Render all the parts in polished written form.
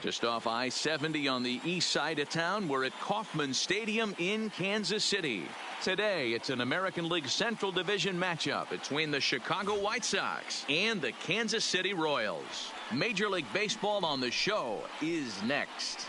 Just off I-70 on the east side of town, we're at Kauffman Stadium in Kansas City. Today, it's an American League Central Division matchup between the Chicago White Sox and the Kansas City Royals. Major League Baseball on the show is next.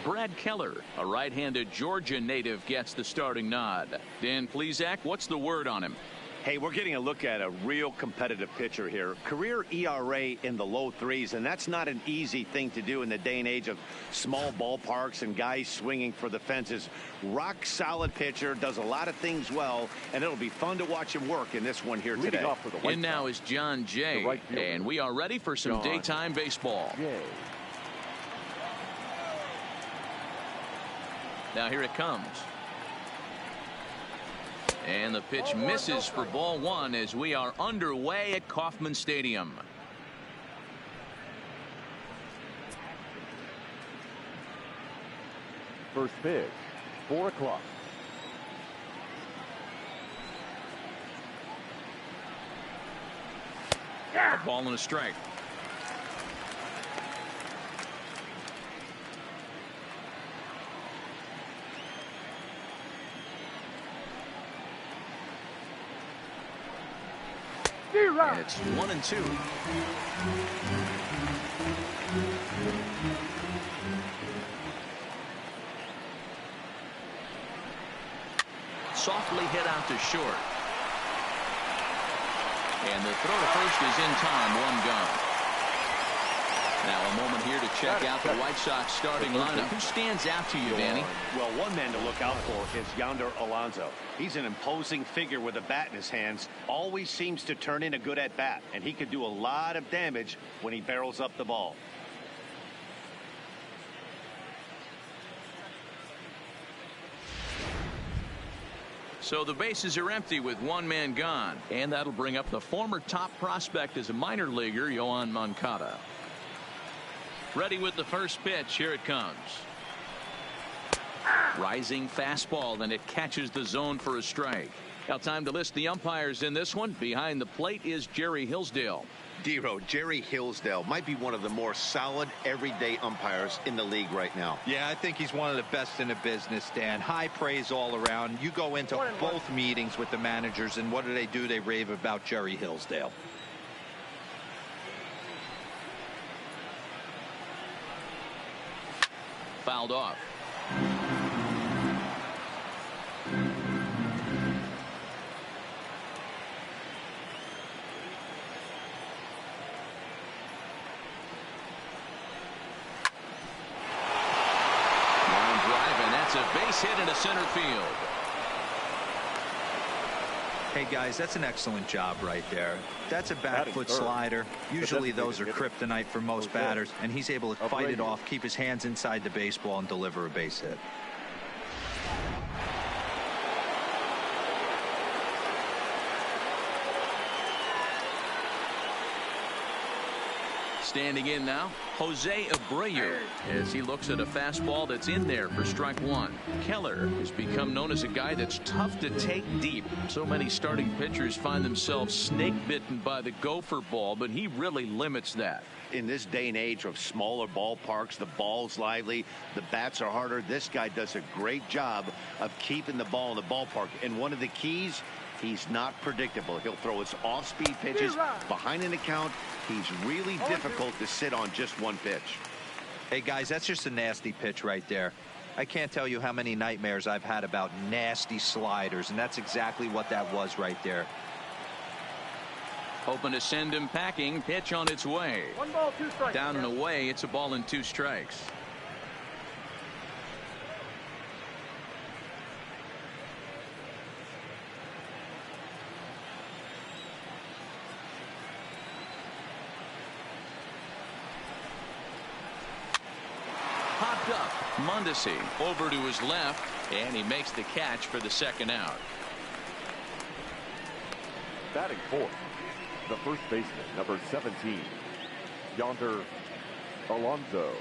Brad Keller, a right-handed Georgia native, gets the starting nod. Dan Plesac, what's the word on him? Hey, we're getting a look at a real competitive pitcher here. Career ERA in the low threes, and that's not an easy thing to do in the day and age of small ballparks and guys swinging for the fences. Rock solid pitcher, does a lot of things well, and it'll be fun to watch him work in this one here today. In now is John Jay, and we are ready for some daytime baseball. Now here it comes. And the pitch misses for ball one as we are underway at Kauffman Stadium. First pitch, 4 o'clock. A ball and a strike. It's 1-2. Softly hit out to short. And the throw to first is in time. One gone. Now a moment here to check out the White Sox starting lineup. Who stands out to you, Danny? Well, one man to look out for is Yonder Alonso. He's an imposing figure with a bat in his hands. Always seems to turn in a good at bat, and he could do a lot of damage when he barrels up the ball. So the bases are empty with one man gone, and that'll bring up the former top prospect as a minor leaguer, Yoan Moncada. Ready with the first pitch. Here it comes. Rising fastball, and it catches the zone for a strike. Now time to list the umpires in this one. Behind the plate is Jerry Hillsdale. Dero, Jerry Hillsdale might be one of the more solid everyday umpires in the league right now. Yeah, I think he's one of the best in the business, Dan. High praise all around. You go into both meetings with the managers, and what do? They rave about Jerry Hillsdale. Fouled off. Line drive, and that's a base hit into center field. Hey guys, that's an excellent job right there. That's a back foot slider. Usually those are kryptonite for most batters, and he's able to fight it off, keep his hands inside the baseball, and deliver a base hit. Standing in now, Jose Abreu, as he looks at a fastball that's in there for strike one. Keller has become known as a guy that's tough to take deep. So many starting pitchers find themselves snake bitten by the gopher ball, but he really limits that. In this day and age of smaller ballparks, the ball's lively, the bats are harder. This guy does a great job of keeping the ball in the ballpark. And one of the keys, he's not predictable. He'll throw his off-speed pitches behind an account. He's really difficult to sit on just one pitch. Hey guys, that's just a nasty pitch right there. I can't tell you how many nightmares I've had about nasty sliders, and that's exactly what that was right there. Hoping to send him packing. Pitch on its way. 1 ball, 2 strikes. Down and away. It's a ball and 2 strikes. Popped up. Mondesi over to his left, and he makes the catch for the second out. Batting fourth, the first baseman, number 17, Yonder Alonso.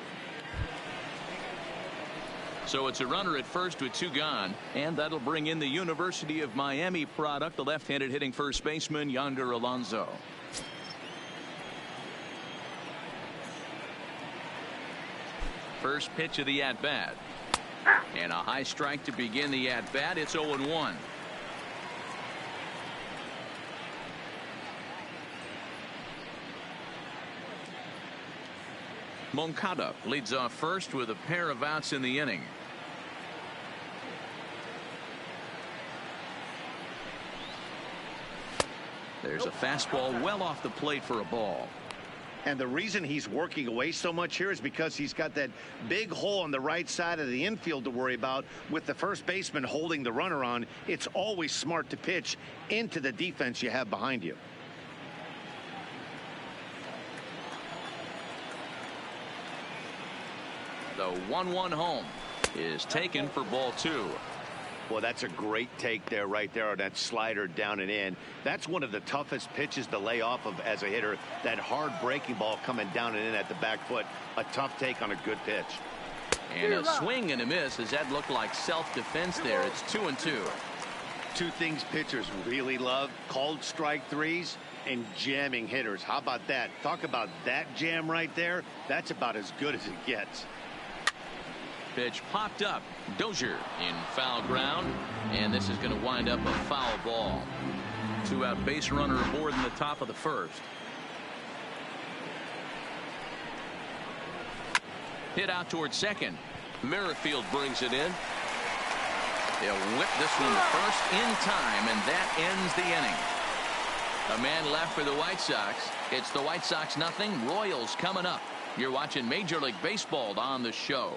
So it's a runner at first with 2 gone, and that'll bring in the University of Miami product, the left-handed hitting first baseman Yonder Alonso. First pitch of the at-bat. And a high strike to begin the at-bat. It's 0-1. Moncada leads off first with a pair of outs in the inning. There's a fastball well off the plate for a ball. And the reason he's working away so much here is because he's got that big hole on the right side of the infield to worry about. With the first baseman holding the runner on, it's always smart to pitch into the defense you have behind you. The 1-1 home is taken for ball 2. Well, that's a great take there, right there on that slider down and in. That's one of the toughest pitches to lay off of as a hitter. That hard breaking ball coming down and in at the back foot. A tough take on a good pitch. And a swing and a miss as that looked like self-defense there. It's 2-2. Two things pitchers really love: called strike threes and jamming hitters. How about that? Talk about that jam right there. That's about as good as it gets. Pitch popped up. Dozier in foul ground, and this is going to wind up a foul ball. 2-out base runner aboard in the top of the first. Hit out towards second. Merrifield brings it in. They'll whip this one to first in time, and that ends the inning. A man left for the White Sox. It's the White Sox nothing. Royals coming up. You're watching Major League Baseball on the show.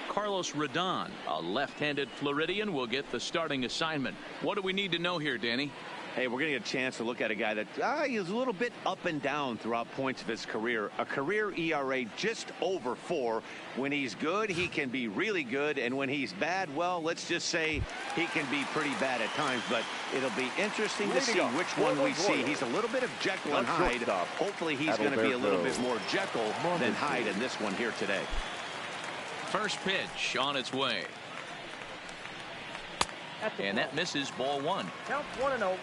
Carlos Rodon, a left-handed Floridian, will get the starting assignment. What do we need to know here, Danny? Hey, we're going to get a chance to look at a guy that is a little bit up and down throughout points of his career. A career ERA just over 4. When he's good, he can be really good. And when he's bad, well, let's just say he can be pretty bad at times. But it'll be interesting to see which one we see. He's a little bit of Jekyll and Hyde. Hopefully he's going to be a little bit more Jekyll than Hyde in this one here today. First pitch on its way. And that misses, ball 1. Count 1-0.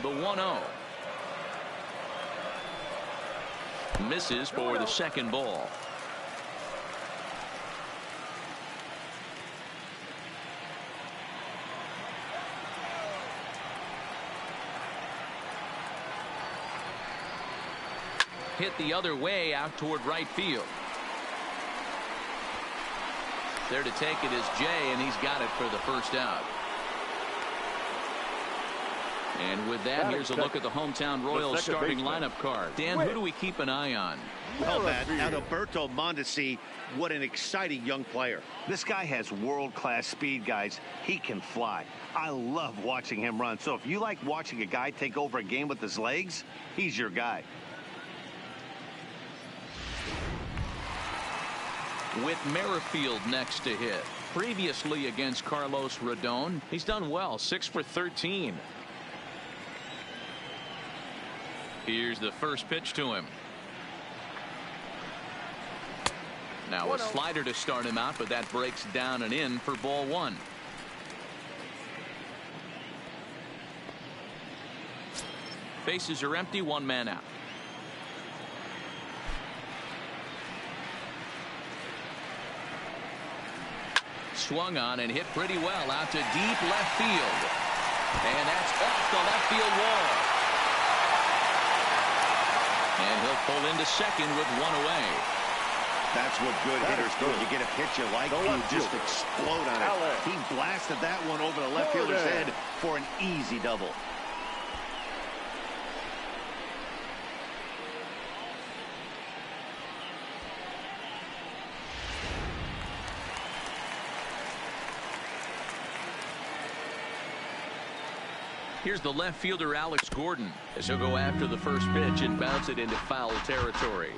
The 1-0. Misses for the second ball. Hit the other way out toward right field. There to take it is Jay, and he's got it for the first out. And with that, here's a look at the hometown Royals starting lineup card. Dan, who do we keep an eye on? Well, Matt, Adalberto Mondesi, what an exciting young player. This guy has world-class speed, guys. He can fly. I love watching him run. So if you like watching a guy take over a game with his legs, he's your guy. With Merrifield next to hit. Previously against Carlos Rodon, he's done well, 6 for 13. Here's the first pitch to him. Now a slider to start him out, but that breaks down and in for ball 1. Bases are empty, 1 man out. Swung on and hit pretty well out to deep left field. And that's off the left field wall. And he'll pull into second with 1 away. That's what good hitters do. You get a pitch you like, you just explode on it. He blasted that one over the left fielder's head for an easy double. Here's the left fielder, Alex Gordon, as he'll go after the first pitch and bounce it into foul territory.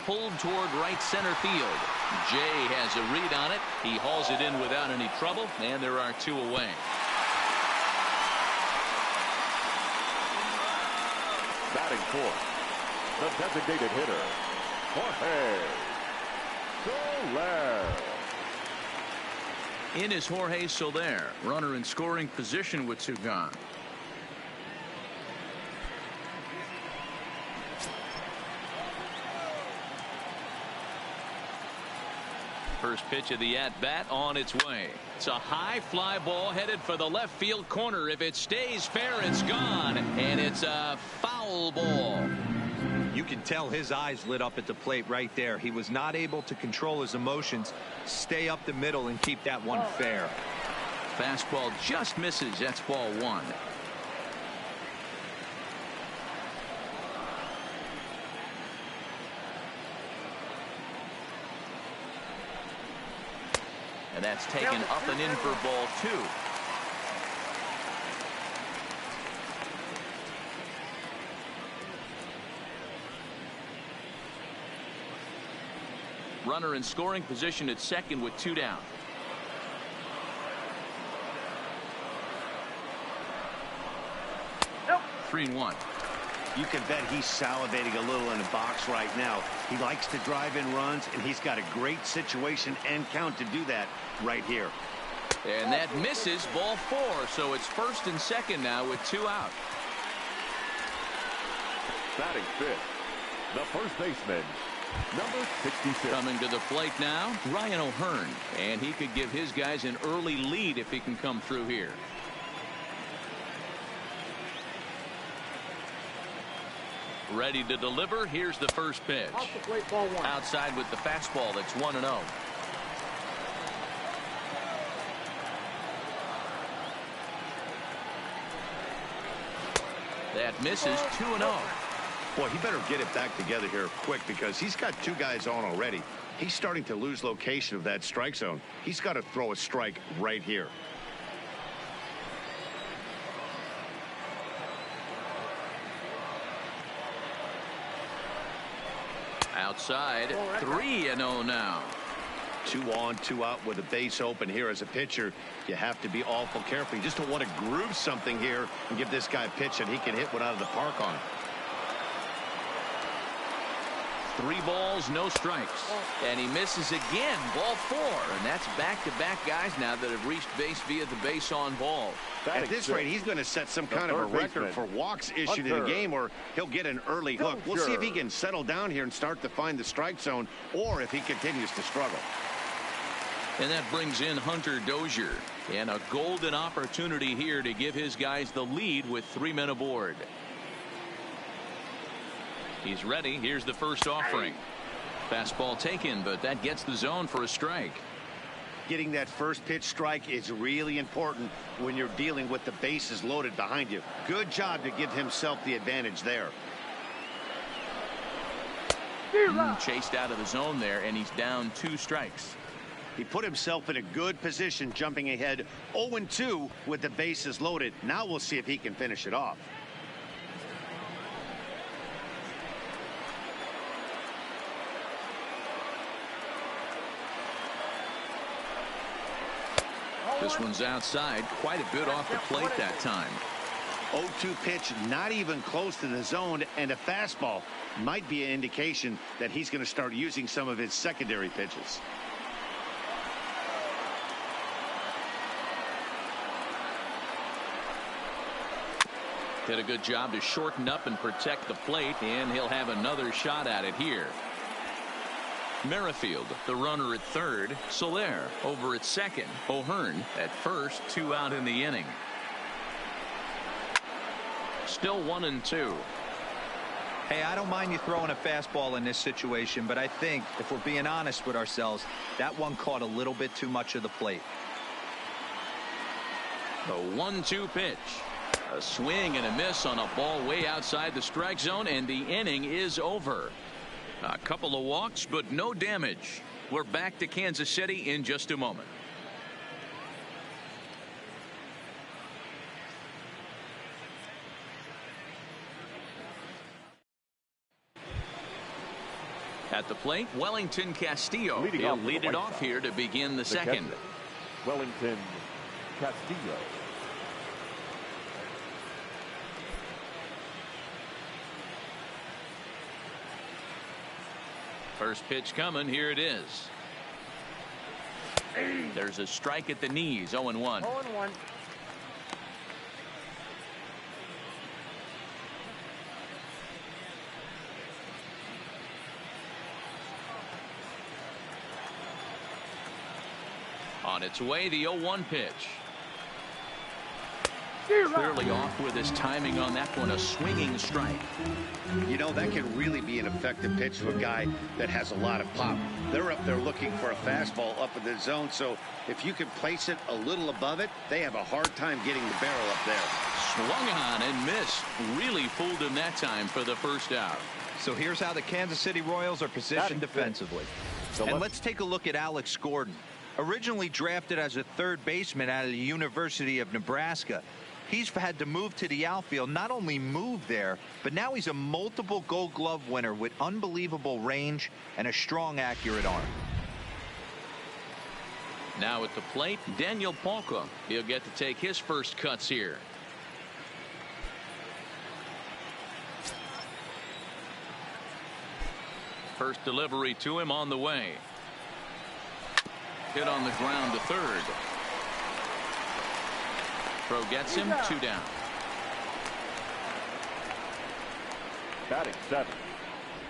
Pulled toward right center field. Jay has a read on it. He hauls it in without any trouble, and there are 2 away. Batting fourth, the designated hitter, Jorge Soler. In is Jorge Soler, runner in scoring position with 2 gone. First pitch of the at-bat on its way. It's a high fly ball headed for the left field corner. If it stays fair, it's gone, and it's a foul ball. You can tell his eyes lit up at the plate right there. He was not able to control his emotions, stay up the middle, and keep that one fair. Fastball just misses. That's ball 1. And that's taken up and in for ball 2. Runner in scoring position at second with 2 down. Nope. 3-1. You can bet he's salivating a little in the box right now. He likes to drive in runs, and he's got a great situation and count to do that right here. And that misses, ball 4. So it's first and second now with 2 out. Batting fifth, the first baseman, number 66. Coming to the plate now, Ryan O'Hearn. And he could give his guys an early lead if he can come through here. Ready to deliver. Here's the first pitch. Off the plate, ball 1. Outside with the fastball. That's 1-0. That misses. 2-0. Boy, he better get it back together here quick because he's got 2 guys on already. He's starting to lose location of that strike zone. He's got to throw a strike right here. Outside. 3-0 now. 2 on, 2 out with a base open here. As a pitcher, you have to be awful careful. You just don't want to groove something here and give this guy a pitch that he can hit one out of the park on. 3 balls, no strikes. And he misses again. Ball 4. And that's back-to-back guys now that have reached base via the base on ball. At this rate, he's going to set some kind of a record for walks issued in a game, or he'll get an early hook. We'll see if he can settle down here and start to find the strike zone, or if he continues to struggle. And that brings in Hunter Dozier. And a golden opportunity here to give his guys the lead with 3 men aboard. He's ready. Here's the first offering. Fastball taken, but that gets the zone for a strike. Getting that first pitch strike is really important when you're dealing with the bases loaded behind you. Good job to give himself the advantage there. Chased out of the zone there, and he's down 2 strikes. He put himself in a good position, jumping ahead 0-2 with the bases loaded. Now we'll see if he can finish it off. This one's outside, quite a bit off the plate that time. 0-2 pitch, not even close to the zone, and a fastball might be an indication that he's going to start using some of his secondary pitches. Did a good job to shorten up and protect the plate, and he'll have another shot at it here. Merrifield, the runner at third. Soler over at second. O'Hearn at first. 2 out in the inning. Still 1-2. Hey, I don't mind you throwing a fastball in this situation, but I think if we're being honest with ourselves, that one caught a little bit too much of the plate. The 1-2 pitch. A swing and a miss on a ball way outside the strike zone, and the inning is over. A couple of walks, but no damage. We're back to Kansas City in just a moment. At the plate, Wellington Castillo. He'll lead it off here to begin the second. Wellington Castillo. First pitch coming. Here it is. There's a strike at the knees. 0-1. 0-1. On its way, the 0-1 pitch. Clearly off with his timing on that one. A swinging strike. You know, that can really be an effective pitch to a guy that has a lot of pop. They're up there looking for a fastball up in the zone, so if you can place it a little above it, they have a hard time getting the barrel up there. Swung on and missed. Really fooled him that time for the first out. So here's how the Kansas City Royals are positioned defensively. And let's take a look at Alex Gordon. Originally drafted as a third baseman out of the University of Nebraska, he's had to move to the outfield. Not only move there, but now he's a multiple Gold Glove winner with unbelievable range and a strong, accurate arm. Now at the plate, Daniel Palka. He'll get to take his first cuts here. First delivery to him on the way. Hit on the ground to third. Throw gets him. 2 down. Batting 7,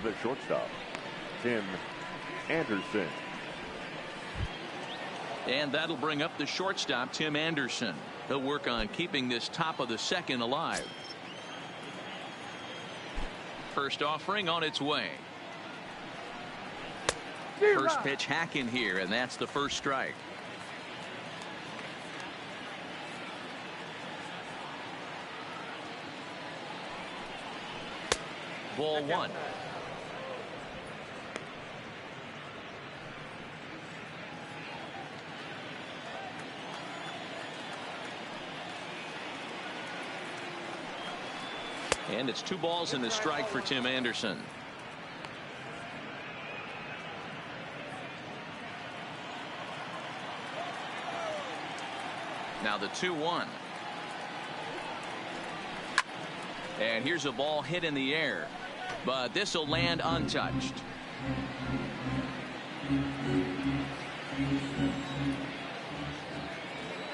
the shortstop, Tim Anderson. And that'll bring up the shortstop, Tim Anderson. He'll work on keeping this top of the second alive. First offering on its way. First pitch hack in here, and that's the first strike. Ball 1. And it's 2 balls and a strike for Tim Anderson. Now the 2-1. And here's a ball hit in the air, but this will land untouched.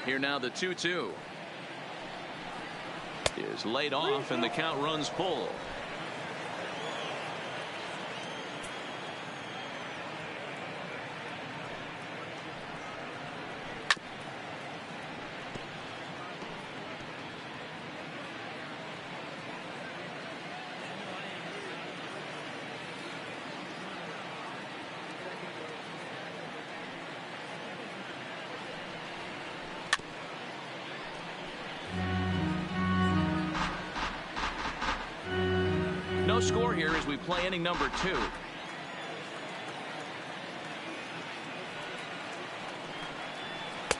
Here now the 2-2 is laid off, and the count runs full. No score here as we play inning number 2.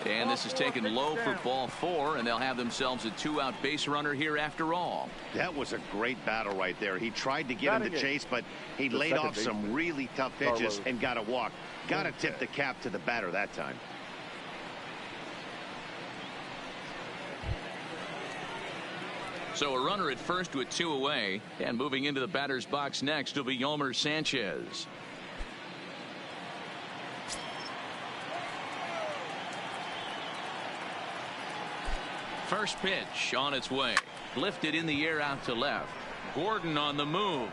And this is taken low for ball 4, and they'll have themselves a 2-out base runner here after all. That was a great battle right there. He tried to get him to chase, but he laid off some really tough pitches and got a walk. Got to tip the cap to the batter that time. So a runner at first with 2 away, and moving into the batter's box next will be Yolmer Sanchez. First pitch on its way. Lifted in the air out to left. Gordon on the move.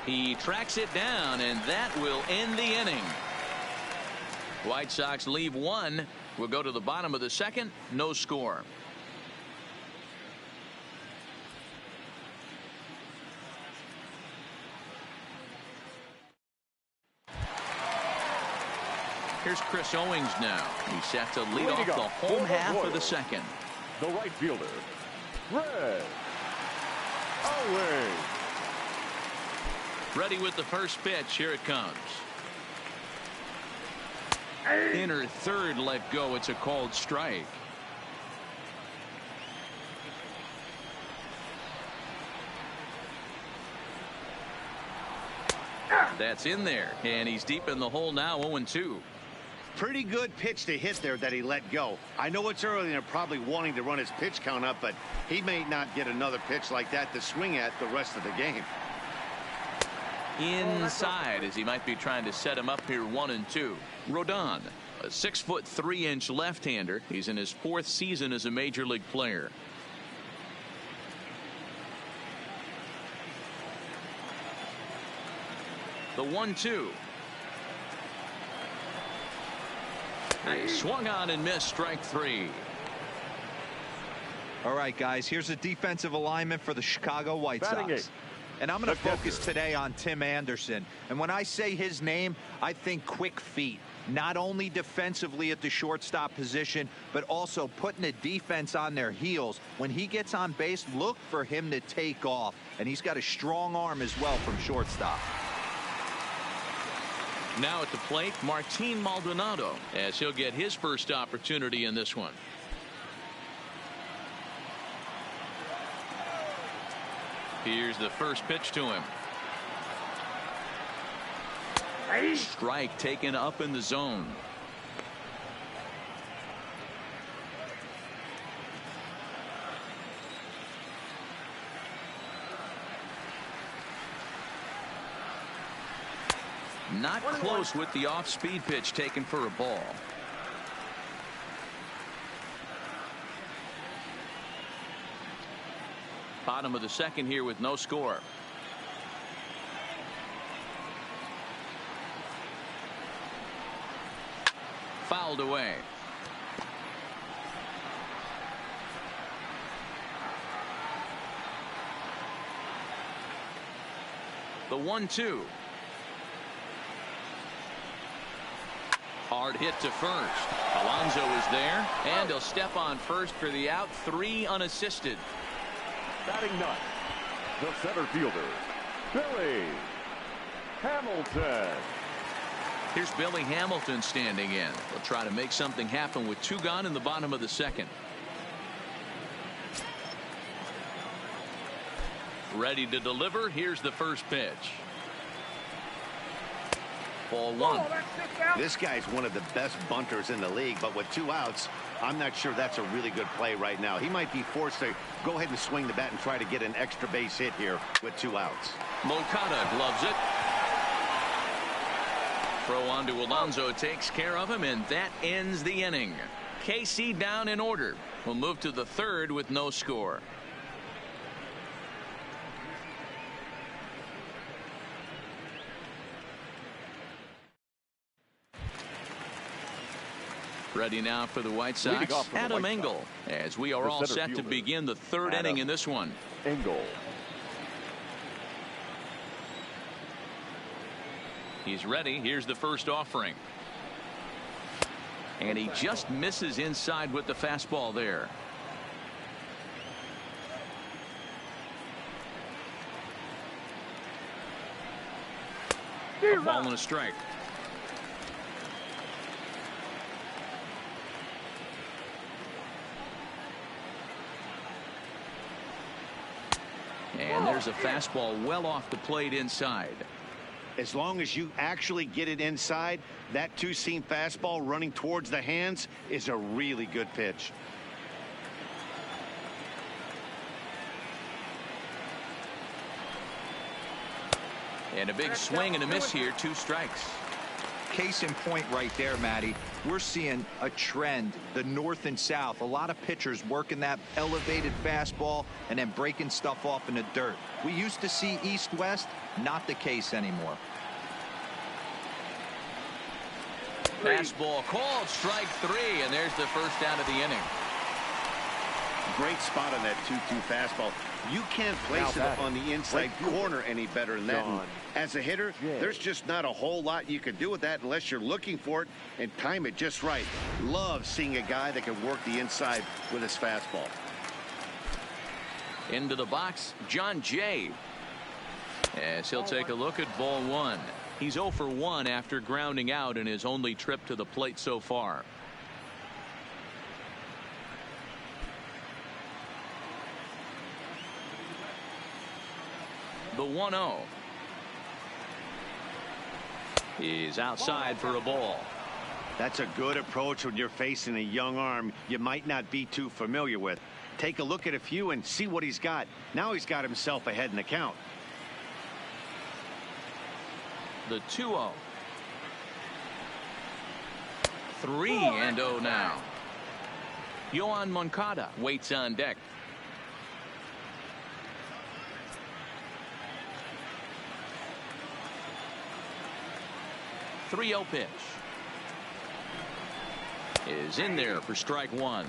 He tracks it down, and that will end the inning. White Sox leave 1. We'll go to the bottom of the second. No score. Here's Chris Owings now. He's set to lead off the home half of the second. the right fielder, Red Owings. Ready with the first pitch. Here it comes. Inner third let go. It's a called strike. That's in there, and he's deep in the hole now. 0-2. Pretty good pitch to hit there that he let go. I know it's early and they're probably wanting to run his pitch count up, but he may not get another pitch like that to swing at the rest of the game. Inside, as he might be trying to set him up here. 1-2. Rodon, a 6-foot 3-inch left-hander. He's in his 4th season as a major league player. The 1-2. Swung on and missed. Strike 3. All right, guys, here's a defensive alignment for the Chicago White Sox. And I'm going to focus today on Tim Anderson. And when I say his name, I think quick feet. Not only defensively at the shortstop position, but also putting the defense on their heels. When he gets on base, look for him to take off. And he's got a strong arm as well from shortstop. Now at the plate, Martin Maldonado, as he'll get his first opportunity in this one. Here's the first pitch to him. Strike taken up in the zone. Not close with the off-speed pitch taken for a ball. Bottom of the second here with no score. Fouled away. The 1-2. Hard hit to first. Alonso is there, and he'll step on first for the out. 3 unassisted. Batting ninth, the center fielder, Billy Hamilton. Here's Billy Hamilton standing in. They'll try to make something happen with 2 gone in the bottom of the second. Ready to deliver. Here's the first pitch. Ball 1. This guy's one of the best bunters in the league, but with 2 outs, I'm not sure that's a really good play right now. He might be forced to go ahead and swing the bat and try to get an extra base hit here with 2 outs. Moncada gloves it. Throw on to Alonso, takes care of him, and that ends the inning. KC down in order. We'll move to the 3rd with no score. Ready now for the White Sox, Adam Engel, as we are all set to begin the 3rd inning in this one. Engel. He's ready. Here's the first offering. And he just misses inside with the fastball there. A ball and a strike. And there's a fastball well off the plate inside. As long as you actually get it inside, that 2-seam fastball running towards the hands is a really good pitch. And a big swing and a miss here. 2 strikes. Case in point right there, Matty. We're seeing a trend, the north and south. A lot of pitchers working that elevated fastball and then breaking stuff off in the dirt. We used to see east-west, not the case anymore. Fastball called, strike 3, and there's the first out of the inning. Great spot on that 2-2 fastball. You can't place it on the inside corner any better than that. And as a hitter, there's just not a whole lot you can do with that unless you're looking for it and time it just right. Love seeing a guy that can work the inside with his fastball. Into the box, John Jay. As he'll take a look at ball one. He's 0 for 1 after grounding out in his only trip to the plate so far. The 1-0. He's outside for a ball. That's a good approach when you're facing a young arm you might not be too familiar with. Take a look at a few and see what he's got. Now he's got himself ahead in the count. The 2-0. 3-0 now. Yoan Moncada waits on deck. The 3-0 pitch is in there for strike one.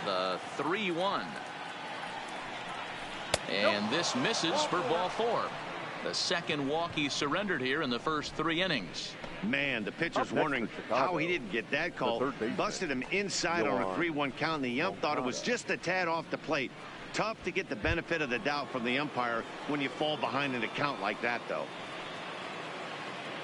The 3-1. And this misses for ball four. The second walk he surrendered here in the first 3 innings. Man, the pitcher's wondering how he didn't get that call. Busted him inside on a 3-1 count, and the ump thought it was just a tad off the plate. Tough to get the benefit of the doubt from the umpire when you fall behind in a count like that, though.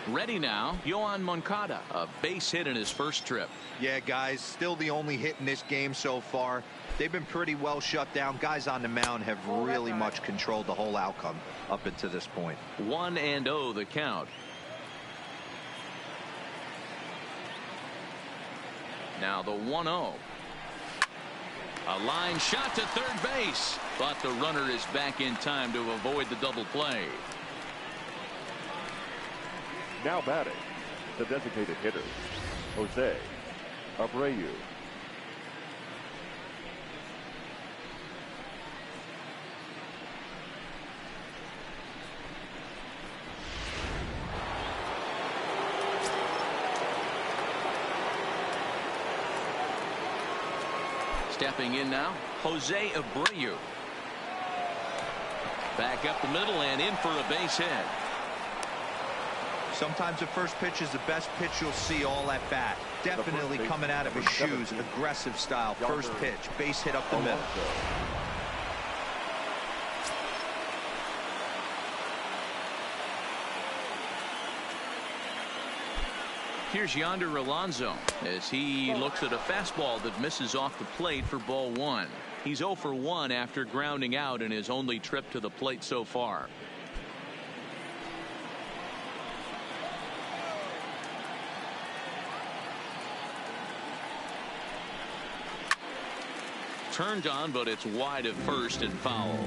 Ready now, Yoan Moncada, a base hit in his first trip. Yeah, guys, still the only hit in this game so far. They've been pretty well shut down. Guys on the mound have really much controlled the whole outcome up until this point. 1-0 the count. Now the 1-0. A line shot to third base, but the runner is back in time to avoid the double play. Now batting, the designated hitter, Jose Abreu. Stepping in now, Jose Abreu. Back up the middle and in for a base hit. Sometimes the first pitch is the best pitch you'll see all at bat. Definitely coming out of his shoes, aggressive style. First pitch, base hit up the middle. Here's Yonder Alonso as he looks at a fastball that misses off the plate for ball one. He's 0 for 1 after grounding out in his only trip to the plate so far. Turned on, but it's wide at first and foul.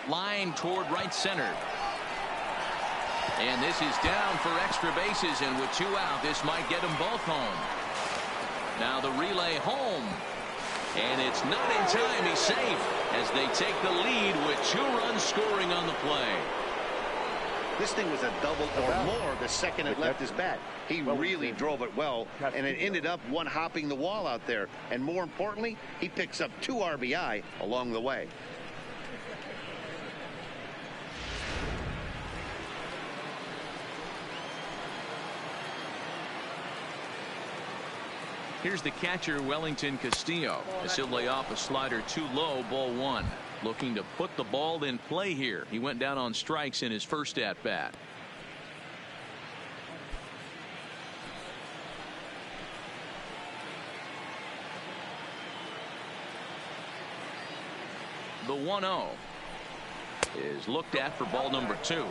Line toward right center. And this is down for extra bases, and with 2 out, this might get them both home. Now the relay home. And it's not in time. He's safe as they take the lead with 2 runs scoring on the play. This thing was a double or more the second it left his bat. He really drove it well, and it ended up one hopping the wall out there. And more importantly, he picks up 2 RBI along the way. Here's the catcher, Wellington Castillo, as he'll lay off a slider too low, ball one. Looking to put the ball in play here. He went down on strikes in his first at bat. The 1-0 is looked at for ball number 2.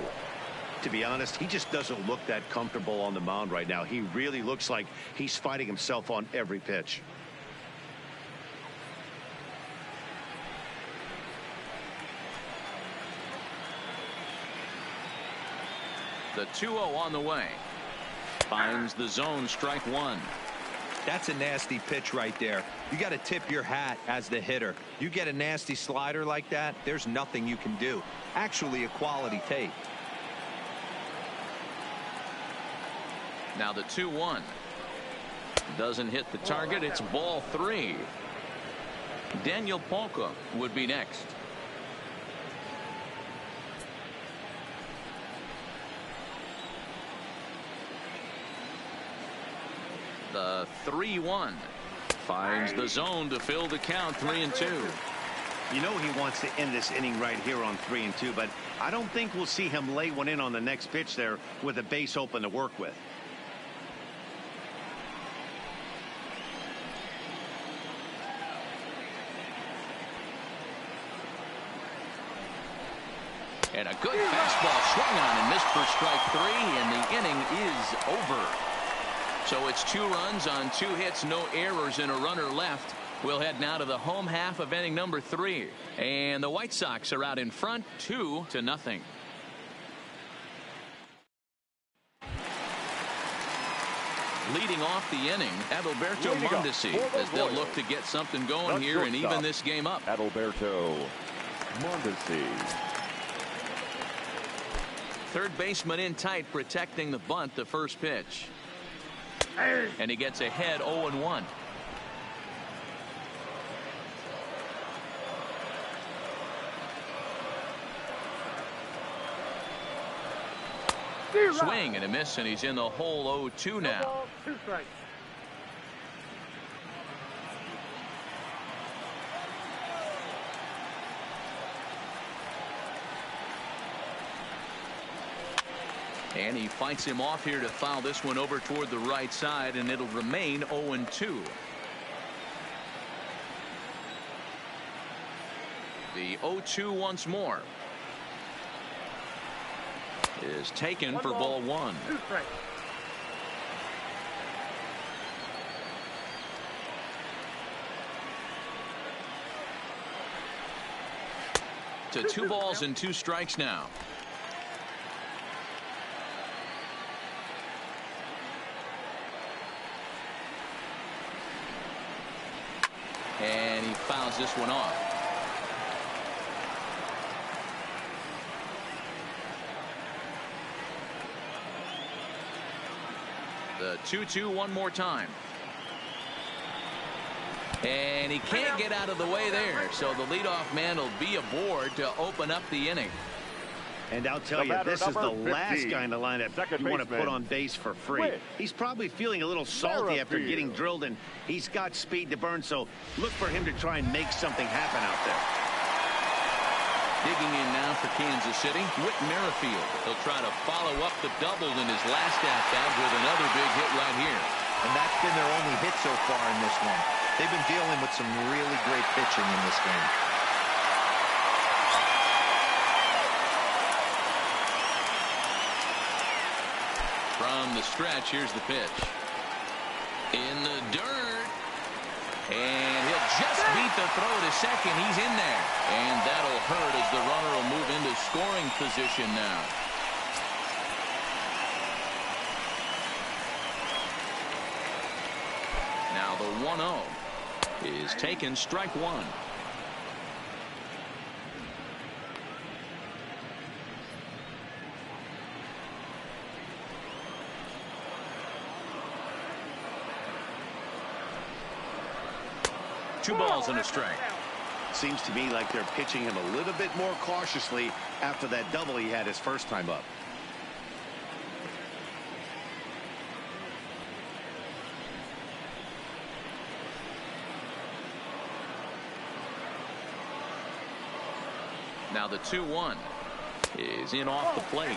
To be honest, he just doesn't look that comfortable on the mound right now. He really looks like he's fighting himself on every pitch. The 2-0 on the way. Finds the zone, strike one. That's a nasty pitch right there. You got to tip your hat as the hitter. You get a nasty slider like that, there's nothing you can do. Actually a quality take. Now the 2-1. Doesn't hit the target. It's ball 3. Daniel Palka would be next. The 3-1 finds the zone to fill the count. 3-2. You know he wants to end this inning right here on 3-2, but I don't think we'll see him lay one in on the next pitch there with a base open to work with. And a good fastball swung on and missed for strike 3, and the inning is over. So it's 2 runs on 2 hits, no errors, and a runner left. We'll head now to the home half of inning number 3. And the White Sox are out in front 2-0. Leading off the inning, Adalberto Mondesi, as they'll look to get something going here and even this game up. Adalberto Mondesi. Third baseman in tight, protecting the bunt. The first pitch. And he gets ahead 0-1. Swing and a miss, and he's in the hole 0-2 now. And he fights him off here to foul this one over toward the right side, and it'll remain 0-2. The 0-2 once more is taken for ball 1. To 2 balls and 2 strikes now. And he fouls this one off. The 2-2 one more time. And he can't get out of the way there, so the leadoff man will be aboard to open up the inning. And I'll tell you, this is the last guy in the lineup you want to put on base for free. He's probably feeling a little salty after getting drilled, and he's got speed to burn, so look for him to try and make something happen out there. Digging in now for Kansas City, Whit Merrifield. He'll try to follow up the double in his last at-bat with another big hit right here. And that's been their only hit so far in this one. They've been dealing with some really great pitching in this game. From the stretch, here's the pitch. In the dirt. And he'll just beat the throw to second. He's in there. And that'll hurt as the runner will move into scoring position now. Now the 1-0 is taken, strike 1. Two balls and a strike. Seems to me like they're pitching him a little bit more cautiously after that double he had his first time up. Now the 2-1 is in off the plate.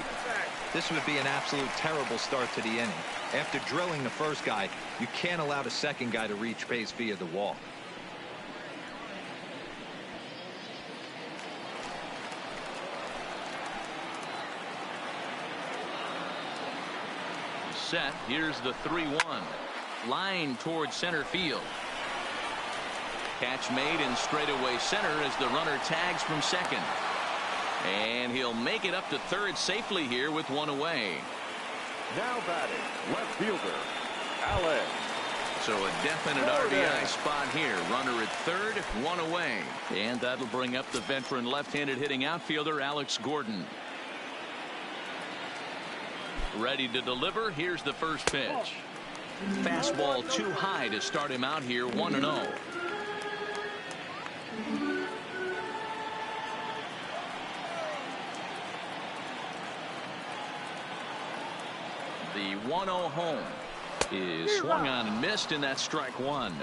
This would be an absolute terrible start to the inning. After drilling the first guy, you can't allow the second guy to reach base via the walk. Set. Here's the 3-1. Line towards center field. Catch made in straightaway center as the runner tags from second. And he'll make it up to third safely here with one away. Now batting, left fielder, Alex. So a definite RBI spot here. Runner at third, one away. And that'll bring up the veteran left-handed hitting outfielder Alex Gordon. Ready to deliver. Here's the first pitch. Fastball too high to start him out here, 1-0. The 1-0 home is swung on and missed, and that's strike one.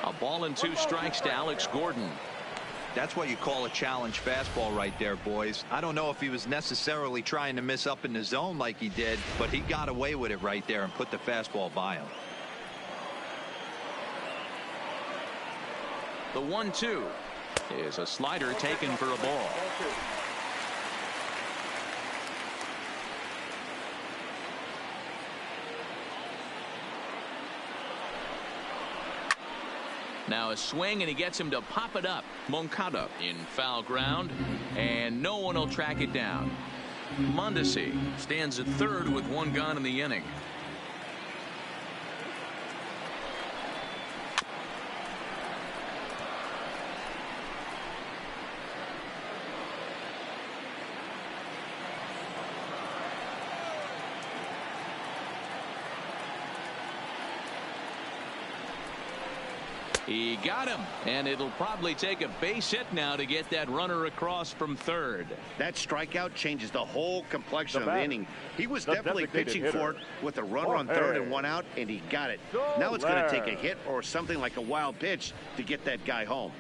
A ball and 2 strikes to Alex Gordon. That's what you call a challenge fastball right there, boys. I don't know if he was necessarily trying to miss up in the zone like he did, but he got away with it right there and put the fastball by him. The 1-2 is a slider taken for a ball. Now a swing, and he gets him to pop it up. Moncada in foul ground, and no one will track it down. Mondesi stands at third with 1 gone in the inning. He got him, and it'll probably take a base hit now to get that runner across from third. That strikeout changes the whole complexion of the inning. He was definitely pitching for it with a runner on third and 1 out, and he got it. Now it's going to take a hit or something like a wild pitch to get that guy home.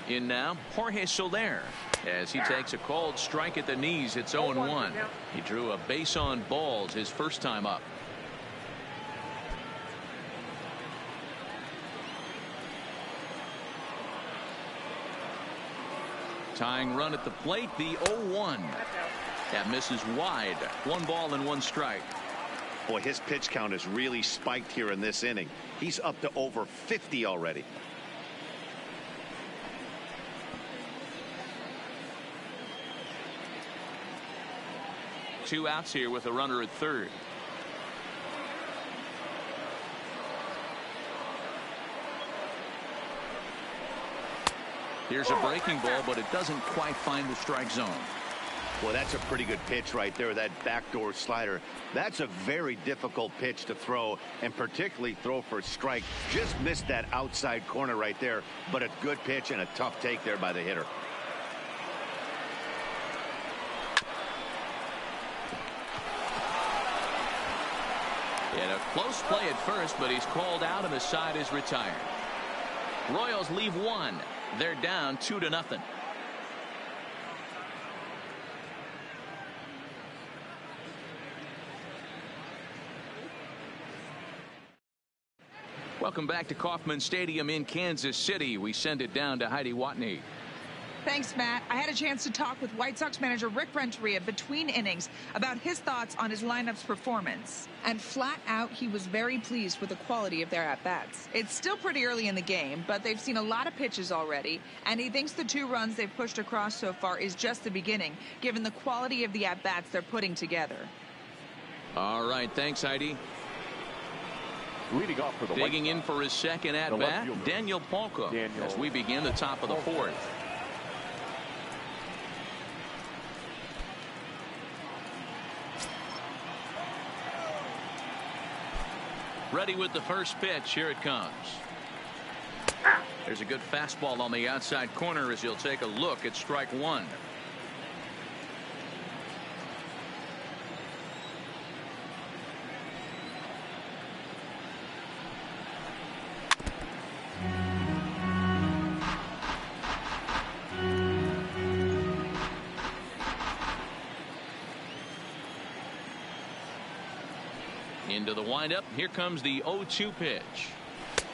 In now, Jorge Soler, as he takes a called strike at the knees. It's 0-1. He drew a base on balls his first time up. Tying run at the plate, the 0-1. That misses wide. 1 ball and 1 strike. Boy, his pitch count is really spiked here in this inning. He's up to over 50 already. Two outs here with a runner at third. Here's a breaking ball, but it doesn't quite find the strike zone. Well, that's a pretty good pitch right there, that backdoor slider. That's a very difficult pitch to throw, and particularly throw for a strike. Just missed that outside corner right there, but a good pitch and a tough take there by the hitter. In a close play at first, but he's called out and the side is retired. Royals leave 1. They're down 2-0. Welcome back to Kauffman Stadium in Kansas City. We send it down to Heidi Watney. Thanks, Matt. I had a chance to talk with White Sox manager Rick Renteria between innings about his thoughts on his lineup's performance. And flat out, he was very pleased with the quality of their at-bats. It's still pretty early in the game, but they've seen a lot of pitches already, and he thinks the 2 runs they've pushed across so far is just the beginning, given the quality of the at-bats they're putting together. All right, thanks, Heidi. Leading off for the Digging in for his second at-bat, Daniel Palka, as we begin the top of the 4th. Ready with the first pitch. Here it comes. There's a good fastball on the outside corner as he'll take a look at strike 1. Into the windup. Here comes the 0-2 pitch.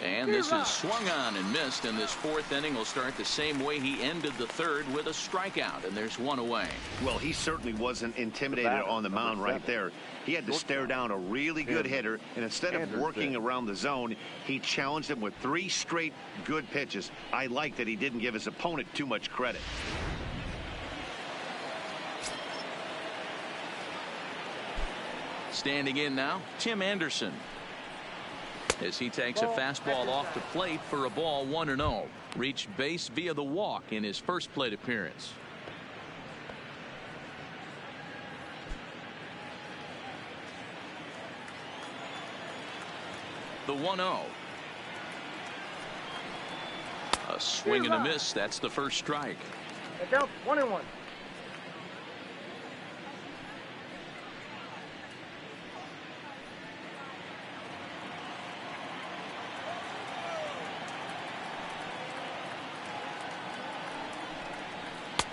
And this is swung on and missed, and this fourth inning will start the same way he ended the third, with a strikeout, and there's one away. Well, he certainly wasn't intimidated on the mound right there. He had to stare down a really good hitter, and instead of working around the zone, he challenged him with 3 straight good pitches. I like that he didn't give his opponent too much credit. Standing in now, Tim Anderson, as he takes a fastball off the plate for a ball, 1-0. Reached base via the walk in his first plate appearance. The 1-0. A swing and a miss. That's the first strike. Count 1-1.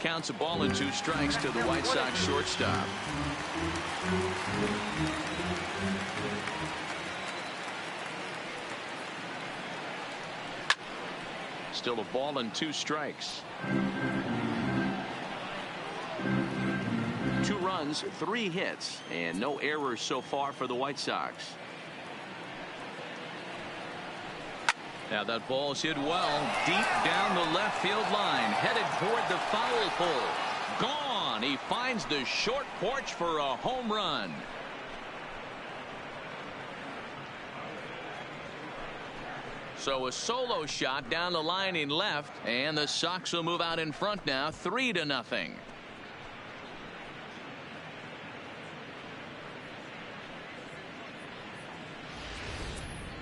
Counts a ball and 2 strikes to the White Sox shortstop. Still a ball and 2 strikes. 2 runs, 3 hits, and no errors so far for the White Sox. Now that ball's hit well, deep down the left field line, headed toward the foul pole. Gone. He finds the short porch for a home run. So a solo shot down the line in left, and the Sox will move out in front now, 3-0.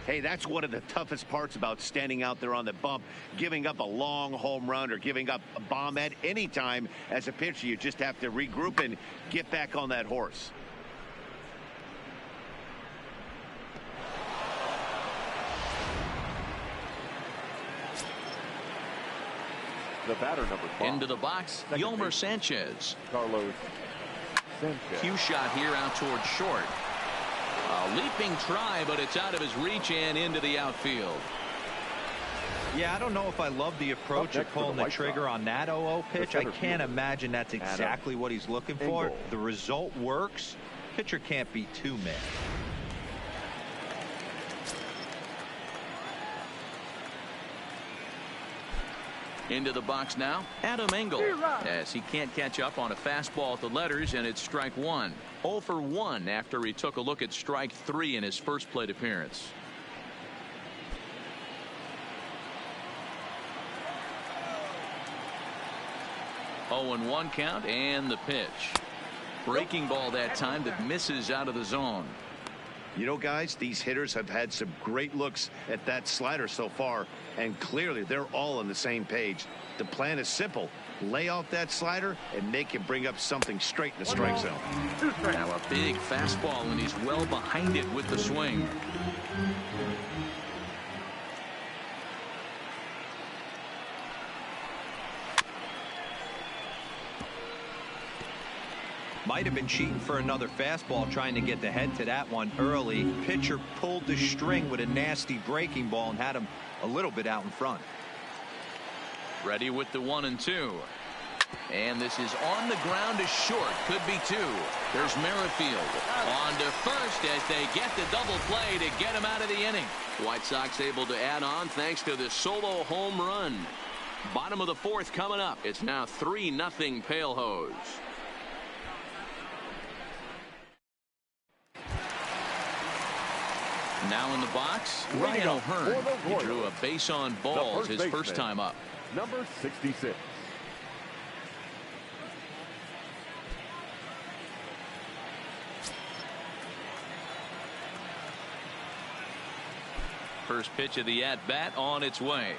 Hey, that's one of the toughest parts about standing out there on the bump. Giving up a long home run or giving up a bomb at any time as a pitcher, you just have to regroup and get back on that horse. The batter, number 5. Into the box, Yolmer Sanchez. Carlos Sanchez. Cue shot here out toward short. A leaping try, but it's out of his reach and into the outfield. Yeah, I don't know if I love the approach of pulling the trigger on that 0-0 pitch. I can't imagine that's exactly what he's looking for. The result works. Pitcher can't be too mad. Into the box now, Adam Engel, as he can't catch up on a fastball at the letters, and it's strike 1. 0 for 1 after he took a look at strike 3 in his first plate appearance. Oh, and 1 count, and the pitch. Breaking ball that time that misses out of the zone. You know, guys, these hitters have had some great looks at that slider so far, and clearly they're all on the same page. The plan is simple. Lay off that slider and make him bring up something straight in the strike zone. Now a big fastball, and he's well behind it with the swing. Might have been cheating for another fastball, trying to get the head to that one early. Pitcher pulled the string with a nasty breaking ball and had him a little bit out in front. Ready with the 1 and 2. And this is on the ground to short. Could be 2. There's Merrifield on to first as they get the double play to get him out of the inning. White Sox able to add on thanks to the solo home run. Bottom of the 4th coming up. It's now 3-0 Pale Hose. Now in the box, Ryan O'Hearn. He drew a base on balls his first time up. Number 66. First pitch of the at-bat on its way.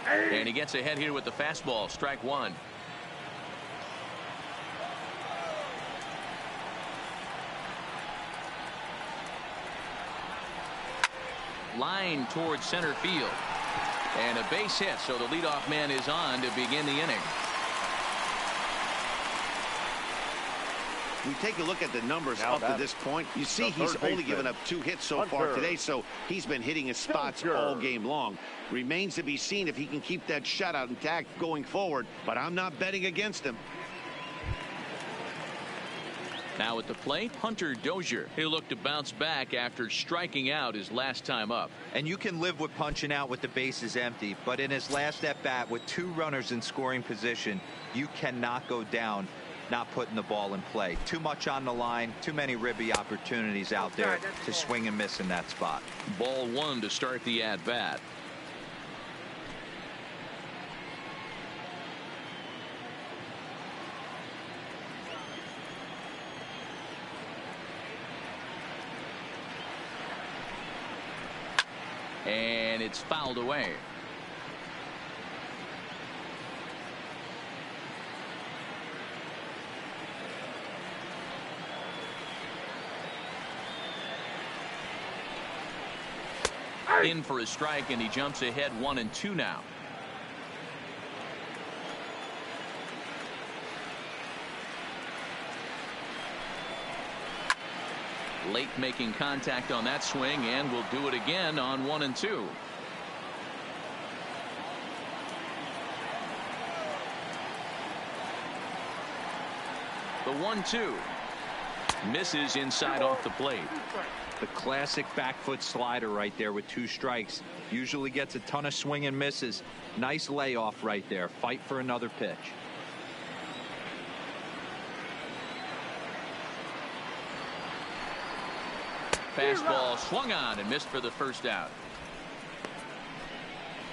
And he gets ahead here with the fastball, strike 1. Line towards center field. And a base hit, so the leadoff man is on to begin the inning. We take a look at the numbers Now up to this point. You see he's only given up 2 hits so far today, so he's been hitting his spots all game long. Remains to be seen if he can keep that shutout intact going forward, but I'm not betting against him. Now at the plate, Hunter Dozier. He'll look to bounce back after striking out his last time up. And you can live with punching out with the bases empty, but in his last at bat with 2 runners in scoring position, you cannot go down not putting the ball in play. Too much on the line, too many ribby opportunities out there to swing and miss in that spot. Ball 1 to start the at bat. And it's fouled away. In for a strike, and he jumps ahead 1-2 now. Late making contact on that swing, and will do it again on 1-2. The 1-2 misses inside off the plate. The classic back foot slider right there with 2 strikes. Usually gets a ton of swing and misses. Nice layoff right there. Fight for another pitch. Fastball swung on and missed for the first out.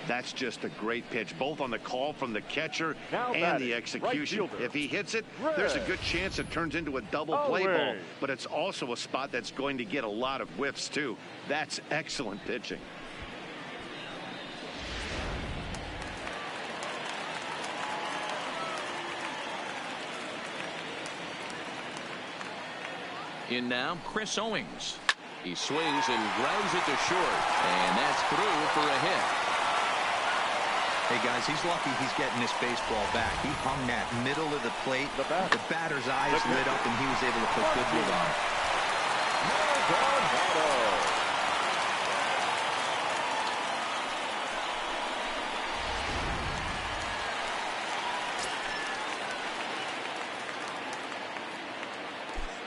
That's just a great pitch, both on the call from the catcher and the execution. If he hits it, there's a good chance it turns into a double play ball, but it's also a spot that's going to get a lot of whiffs too. That's excellent pitching. In now, Chris Owings. He swings and grounds it to short, and that's through for a hit. Hey guys, he's lucky he's getting this baseball back. He hung that middle of the plate. The batter's eyes lit up, and he was able to put good wood on it.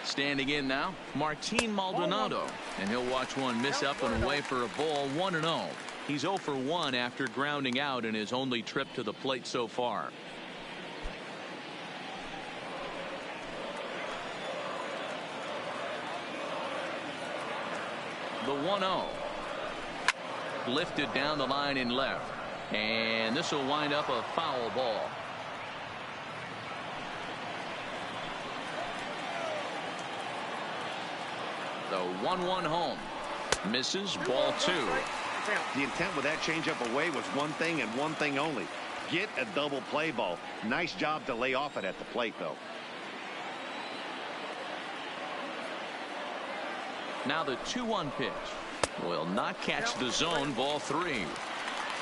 Standing in now, Martin Maldonado, and he'll watch one miss up and away for a ball. 1-0. He's 0 for 1 after grounding out in his only trip to the plate so far. The 1-0. Lifted down the line in left, and this will wind up a foul ball. The 1-1 home. Misses, ball 2. The intent with that changeup away was one thing and one thing only. Get a double play ball. Nice job to lay off it at the plate, though. Now the 2-1 pitch. Will not catch the zone, ball 3.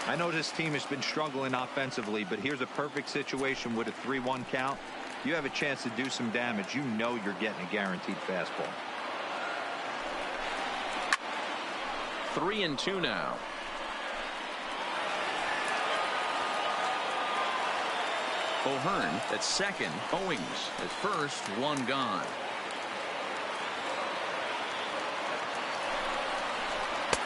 I know this team has been struggling offensively, but here's a perfect situation with a 3-1 count. You have a chance to do some damage. You know you're getting a guaranteed fastball. 3-2 now. O'Hearn at second. Owings at first. 1 gone.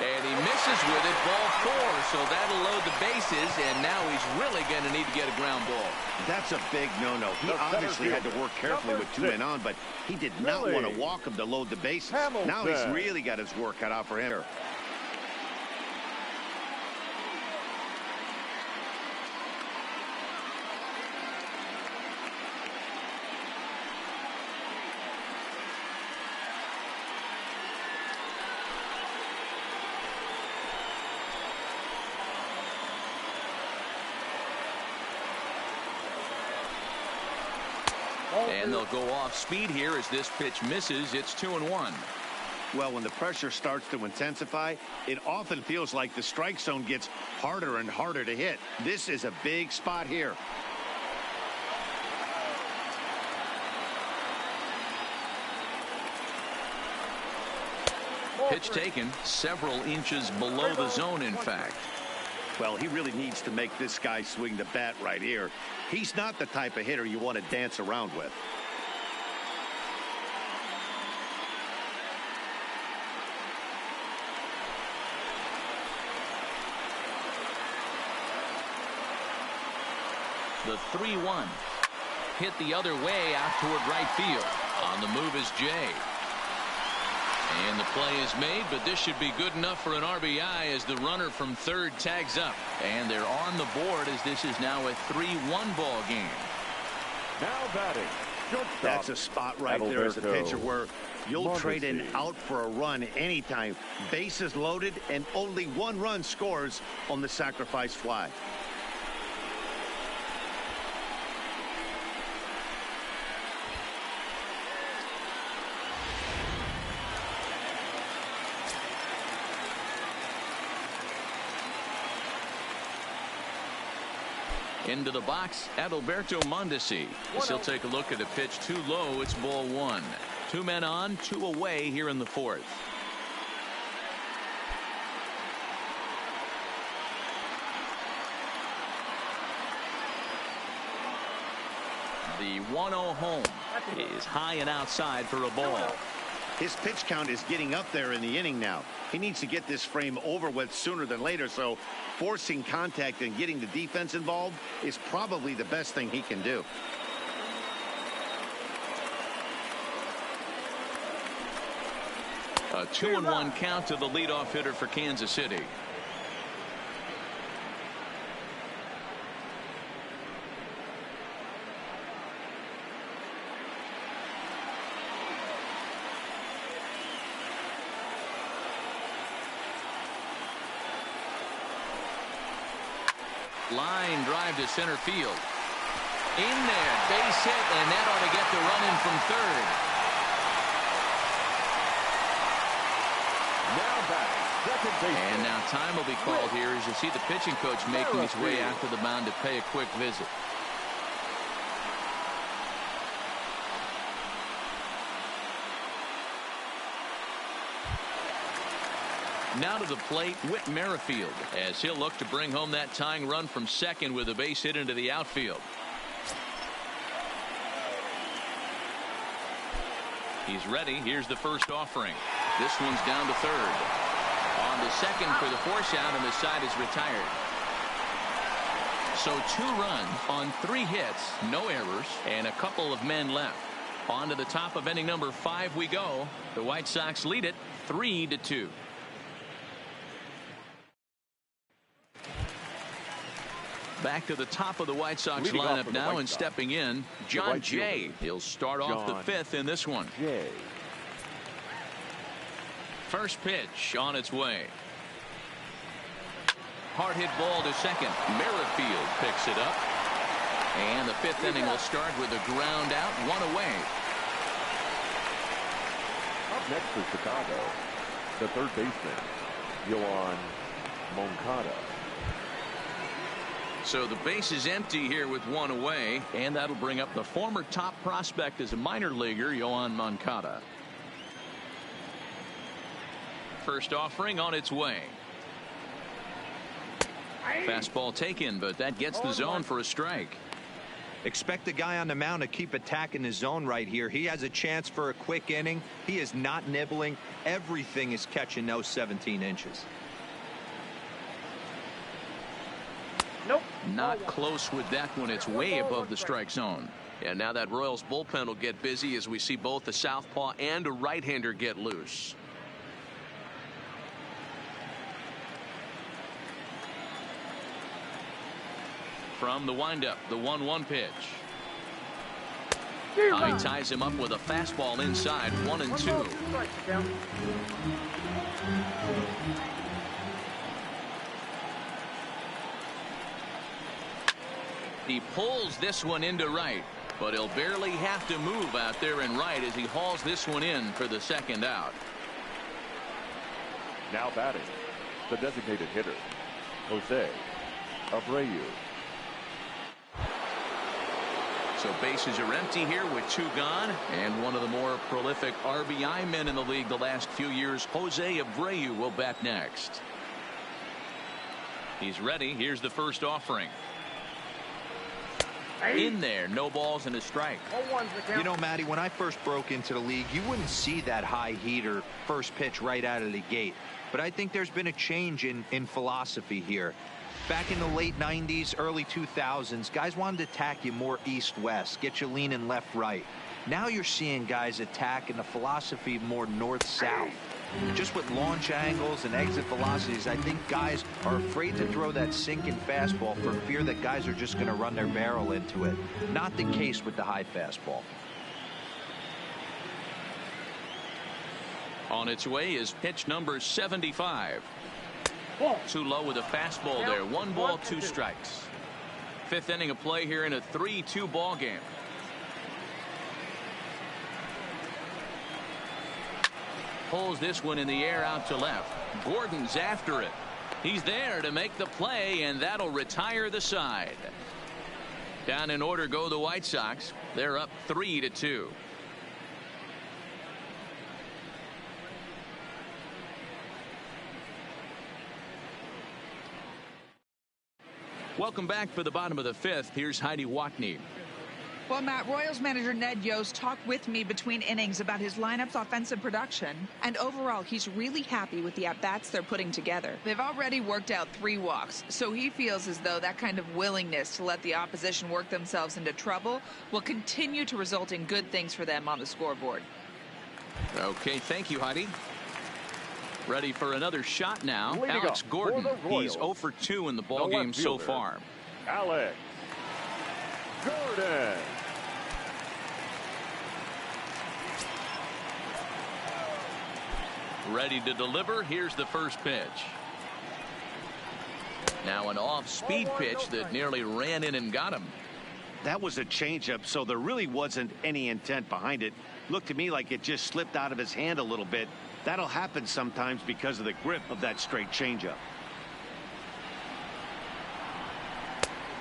And he misses with it. Ball 4. So that'll load the bases. And now he's really going to need to get a ground ball. That's a big no-no. He obviously had to work carefully with 2 men on, but he did not want to walk him to load the bases. Now he's really got his work cut out for him. And they'll go off speed here as this pitch misses. It's 2-1. Well, when the pressure starts to intensify, it often feels like the strike zone gets harder and harder to hit. This is a big spot here. Pitch taken several inches below the zone, in fact. Well, he really needs to make this guy swing the bat right here. He's not the type of hitter you want to dance around with. The 3-1. Hit the other way out toward right field. On the move is Jay. And the play is made, but this should be good enough for an RBI as the runner from third tags up. And they're on the board as this is now a 3-1 ball game. Now batting. That's a spot right there as a pitcher where you'll trade an out for a run anytime. Bases loaded and only one run scores on the sacrifice fly. Into the box, Adalberto Mondesi. As he'll take a look at a pitch too low. It's ball one. 2 men on, 2 away here in the fourth. The 1-0 home is high and outside for a ball. His pitch count is getting up there in the inning now. He needs to get this frame over with sooner than later, so forcing contact and getting the defense involved is probably the best thing he can do. A 2-1 count to the leadoff hitter for Kansas City. Line drive to center field. In there, base hit, and that ought to get the run in from third. Now back, second base. And now time will be called here as you see the pitching coach making his way out to the mound to pay a quick visit. Now to the plate, Whit Merrifield, as he'll look to bring home that tying run from second with a base hit into the outfield. He's ready. Here's the first offering. This one's down to third. On to second for the force out, and the side is retired. So 2 runs on 3 hits, no errors, and a couple of men left. On to the top of inning number 5 we go. The White Sox lead it 3-2. Back to the top of the White Sox lineup now, and stepping in, John Jay. He'll start off the 5th in this one. First pitch on its way. Hard hit ball to second. Merrifield picks it up. And the 5th inning will start with a ground out, 1 away. Up next for Chicago, the third baseman, Yoan Moncada. So the base is empty here with 1 away, and that'll bring up the former top prospect as a minor leaguer, Yoan Moncada. First offering on its way. Fastball taken, but that gets the zone for a strike. Expect the guy on the mound to keep attacking his zone right here. He has a chance for a quick inning. He is not nibbling. Everything is catching those 17 inches. Nope. Not close with that one. It's way above the strike zone. And now that Royals bullpen will get busy as we see both the southpaw and a right-hander get loose. From the windup, the 1-1 pitch. He ties him up with a fastball inside, 1-2. He pulls this one into right, but he'll barely have to move out there in right as he hauls this one in for the second out. Now batting, the designated hitter, Jose Abreu. So bases are empty here with 2 gone, and one of the more prolific RBI men in the league the last few years, Jose Abreu, will bat next. He's ready. Here's the first offering. In there, no balls and a strike. You know, Matty, when I first broke into the league, you wouldn't see that high heater first pitch right out of the gate. But I think there's been a change in philosophy here. Back in the late 90s, early 2000s, guys wanted to attack you more east-west, get you leaning left-right. Now you're seeing guys attack in the philosophy more north-south. Just with launch angles and exit velocities, I think guys are afraid to throw that sinking fastball for fear that guys are just going to run their barrel into it. Not the case with the high fastball. On its way is pitch number 75. Too low with a fastball there. 1 ball, 2 strikes. 5th inning of play here in a 3-2 ball game. Pulls this one in the air out to left. Gordon's after it. He's there to make the play, and that'll retire the side. Down in order go the White Sox. They're up 3-2. Welcome back for the bottom of the 5th. Here's Heidi Watney. Well, Matt, Royals manager Ned Yost talked with me between innings about his lineup's offensive production, and overall he's really happy with the at-bats they're putting together. They've already worked out 3 walks, so he feels as though that kind of willingness to let the opposition work themselves into trouble will continue to result in good things for them on the scoreboard. Okay, thank you, Heidi. Ready for another shot now. Leading Alex Gordon. He's 0 for 2 in the ballgame so far. Alex Gordon. Ready to deliver. Here's the first pitch. Now an off-speed pitch that nearly ran in and got him. That was a changeup, so there really wasn't any intent behind it. Looked to me like it just slipped out of his hand a little bit. That'll happen sometimes because of the grip of that straight changeup.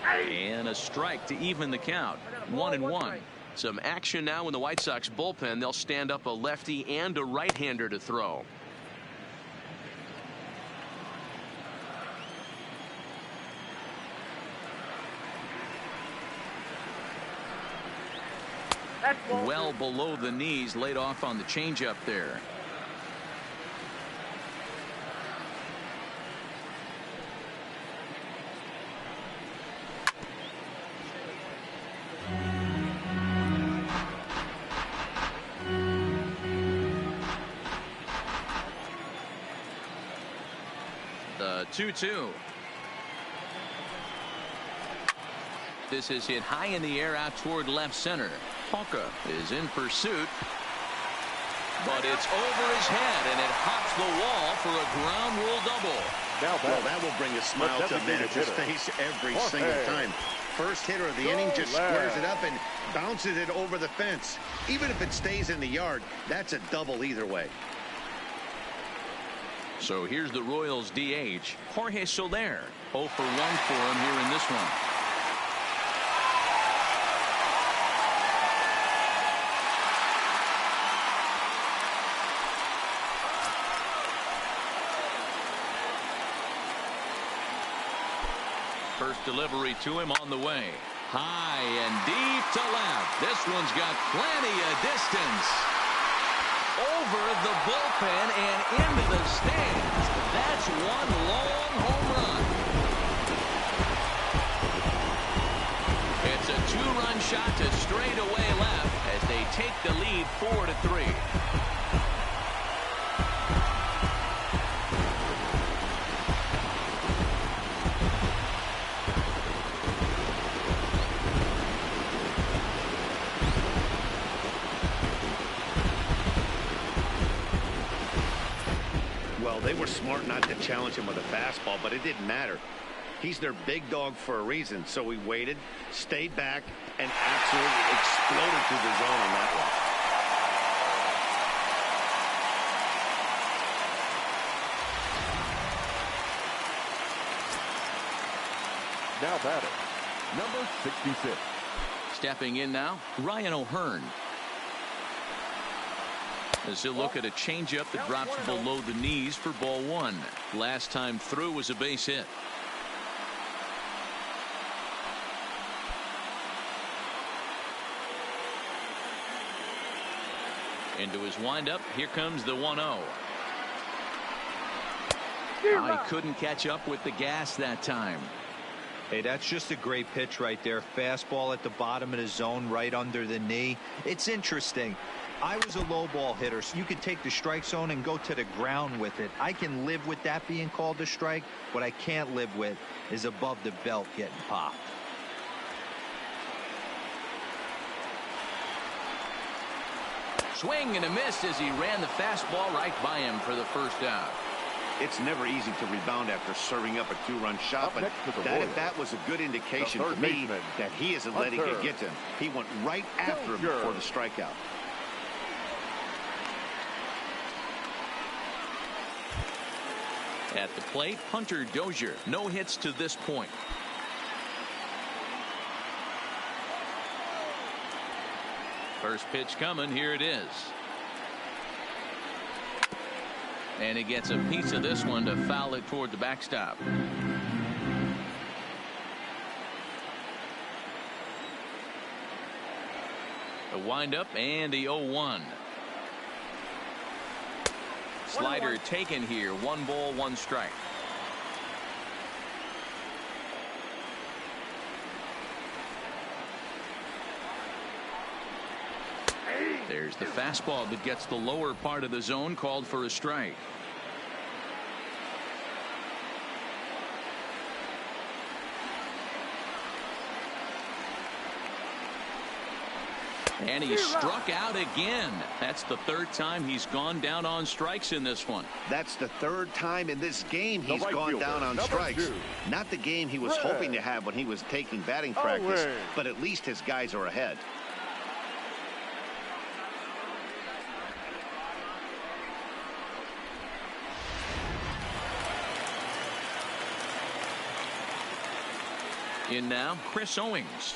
And a strike to even the count. 1-1. Some action now in the White Sox bullpen. They'll stand up a lefty and a right-hander to throw. Well below the knees, laid off on the changeup there. The 2-2. This is hit high in the air out toward left center. Palka is in pursuit, but it's over his head, and it hops the wall for a ground rule double. Well, that will bring a smile to a manager's face every single time. First hitter of the inning just squares it up and bounces it over the fence. Even if it stays in the yard, that's a double either way. So here's the Royals DH, Jorge Soler. 0 for 1 for him here in this one. First delivery to him on the way. High and deep to left. This one's got plenty of distance. Over the bullpen and into the stands. That's one long home run. It's a 2-run shot to straightaway left as they take the lead 4-3. They were smart not to challenge him with a fastball, but it didn't matter. He's their big dog for a reason, so he waited, stayed back, and absolutely exploded through the zone on that one. Now batting, number 66. Stepping in now, Ryan O'Hearn. As he'll look at a changeup that drops below the knees for ball one. Last time through was a base hit. Into his windup. Here comes the 1-0. He couldn't catch up with the gas that time. Hey, that's just a great pitch right there. Fastball at the bottom of the zone, right under the knee. It's interesting. I was a low ball hitter, so you could take the strike zone and go to the ground with it. I can live with that being called a strike. What I can't live with is above the belt getting popped. Swing and a miss as he ran the fastball right by him for the first out. It's never easy to rebound after serving up a two-run shot, but that at bat was a good indication to me that he isn't letting it get to him. He went right after him before the strikeout. At the plate, Hunter Dozier. No hits to this point. First pitch coming. Here it is. And he gets a piece of this one to foul it toward the backstop. The windup and the 0-1. Slider taken here. 1 ball, 1 strike. There's the fastball that gets the lower part of the zone, called for a strike. And he struck out again. That's the 3rd time he's gone down on strikes in this one. That's the 3rd time in this game he's gone down on strikes. Not the game he was hoping to have when he was taking batting practice, but at least his guys are ahead. In now, Chris Owings.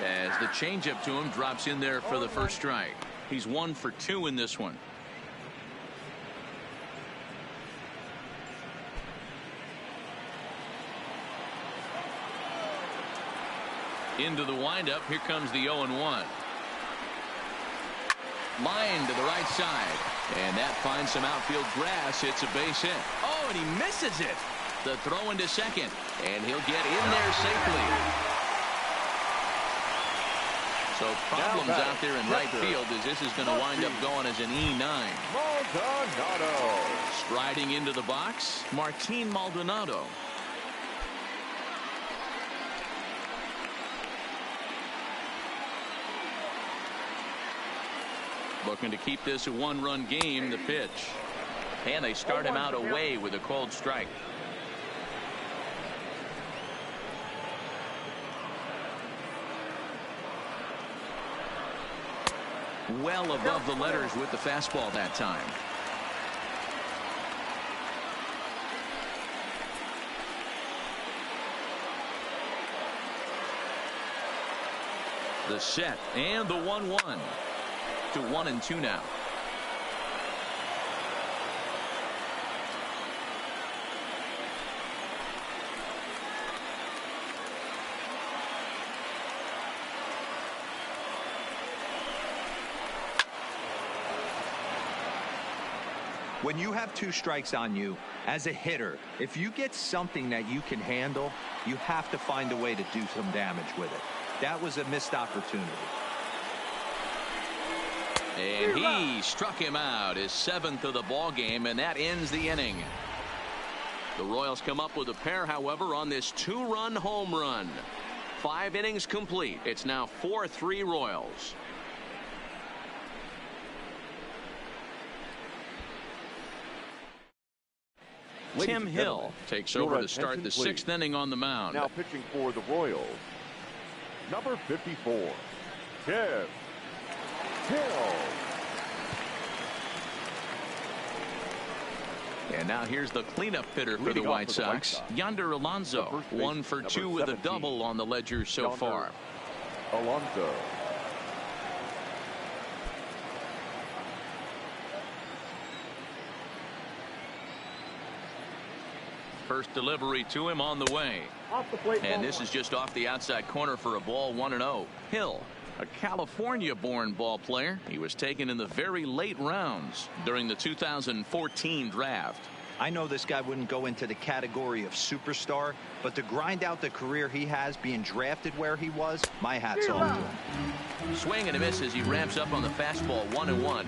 As the changeup to him drops in there for the first strike. He's 1 for 2 in this one. Into the windup. Here comes the 0-1. Line to the right side. And that finds some outfield grass. It's a base hit. Oh, and he misses it. The throw into second. And he'll get in there safely. So problems out there in right field as this is going to wind up going as an E9. Maldonado. Striding into the box, Martin Maldonado. Looking to keep this a 1-run game. The pitch. And they start him out away with a called strike. Well above the letters with the fastball that time. The set and the 1-1 to 1-2 now. When you have 2 strikes on you as a hitter, if you get something that you can handle, you have to find a way to do some damage with it. That was a missed opportunity. And he struck him out, his 7th of the ball game, and that ends the inning. The Royals come up with a pair, however, on this 2-run home run. 5 innings complete. It's now 4-3 Royals. Tim Hill takes over to start the 6th inning on the mound. Now pitching for the Royals, number 54, Tim Hill. And now here's the cleanup hitter for the White Sox, Yonder Alonso. 1 for 2 with a double on the ledger so far. Alonso. First delivery to him on the way. And this is just off the outside corner for a ball, 1-0. Hill, a California-born ball player. He was taken in the very late rounds during the 2014 draft. I know this guy wouldn't go into the category of superstar, but to grind out the career he has being drafted where he was, my hat's off to him. Swing and a miss as he ramps up on the fastball, 1-1.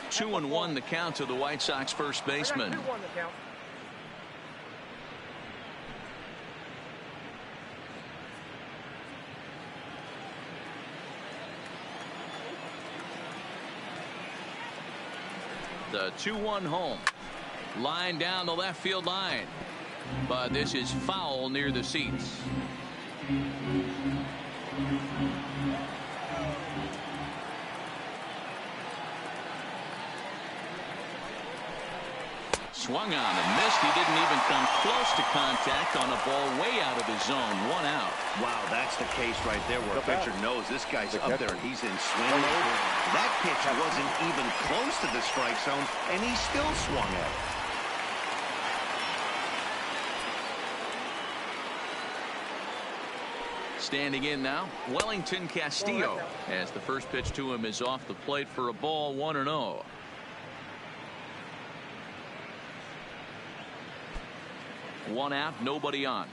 Two and one the count to the White Sox first baseman. The 2-1 home. Line down the left field line. But this is foul near the seats. Swung on and missed. He didn't even come close to contact on a ball way out of his zone. 1 out. Wow, that's the case right there where a pitcher knows this guy's up there and he's in swing mode. That pitch wasn't even close to the strike zone, and he still swung at it. Standing in now, Wellington Castillo, as the first pitch to him is off the plate for a ball, 1-0. One out, nobody on.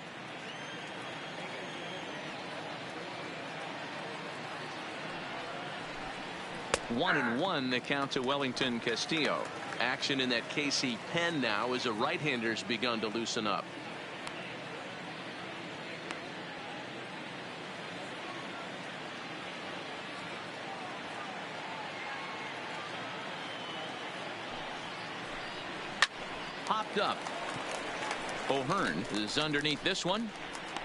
One and one the count to Wellington Castillo. Action in that KC pen now as a right-hander's begun to loosen up. Popped up. O'Hearn is underneath this one.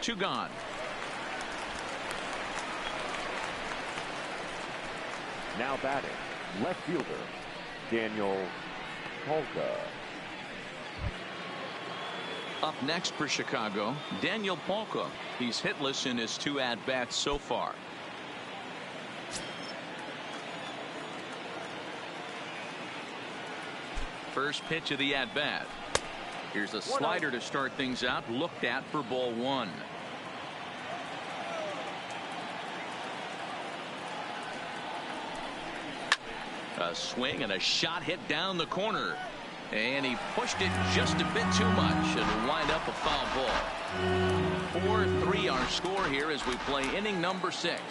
2 gone. Now batting, left fielder, Daniel Palka. Up next for Chicago, Daniel Palka. He's hitless in his 2 at-bats so far. First pitch of the at-bat. Here's a slider to start things out, looked at for ball 1. A swing and a shot hit down the corner. And he pushed it just a bit too much and wind up a foul ball. 4-3 our score here as we play inning number 6.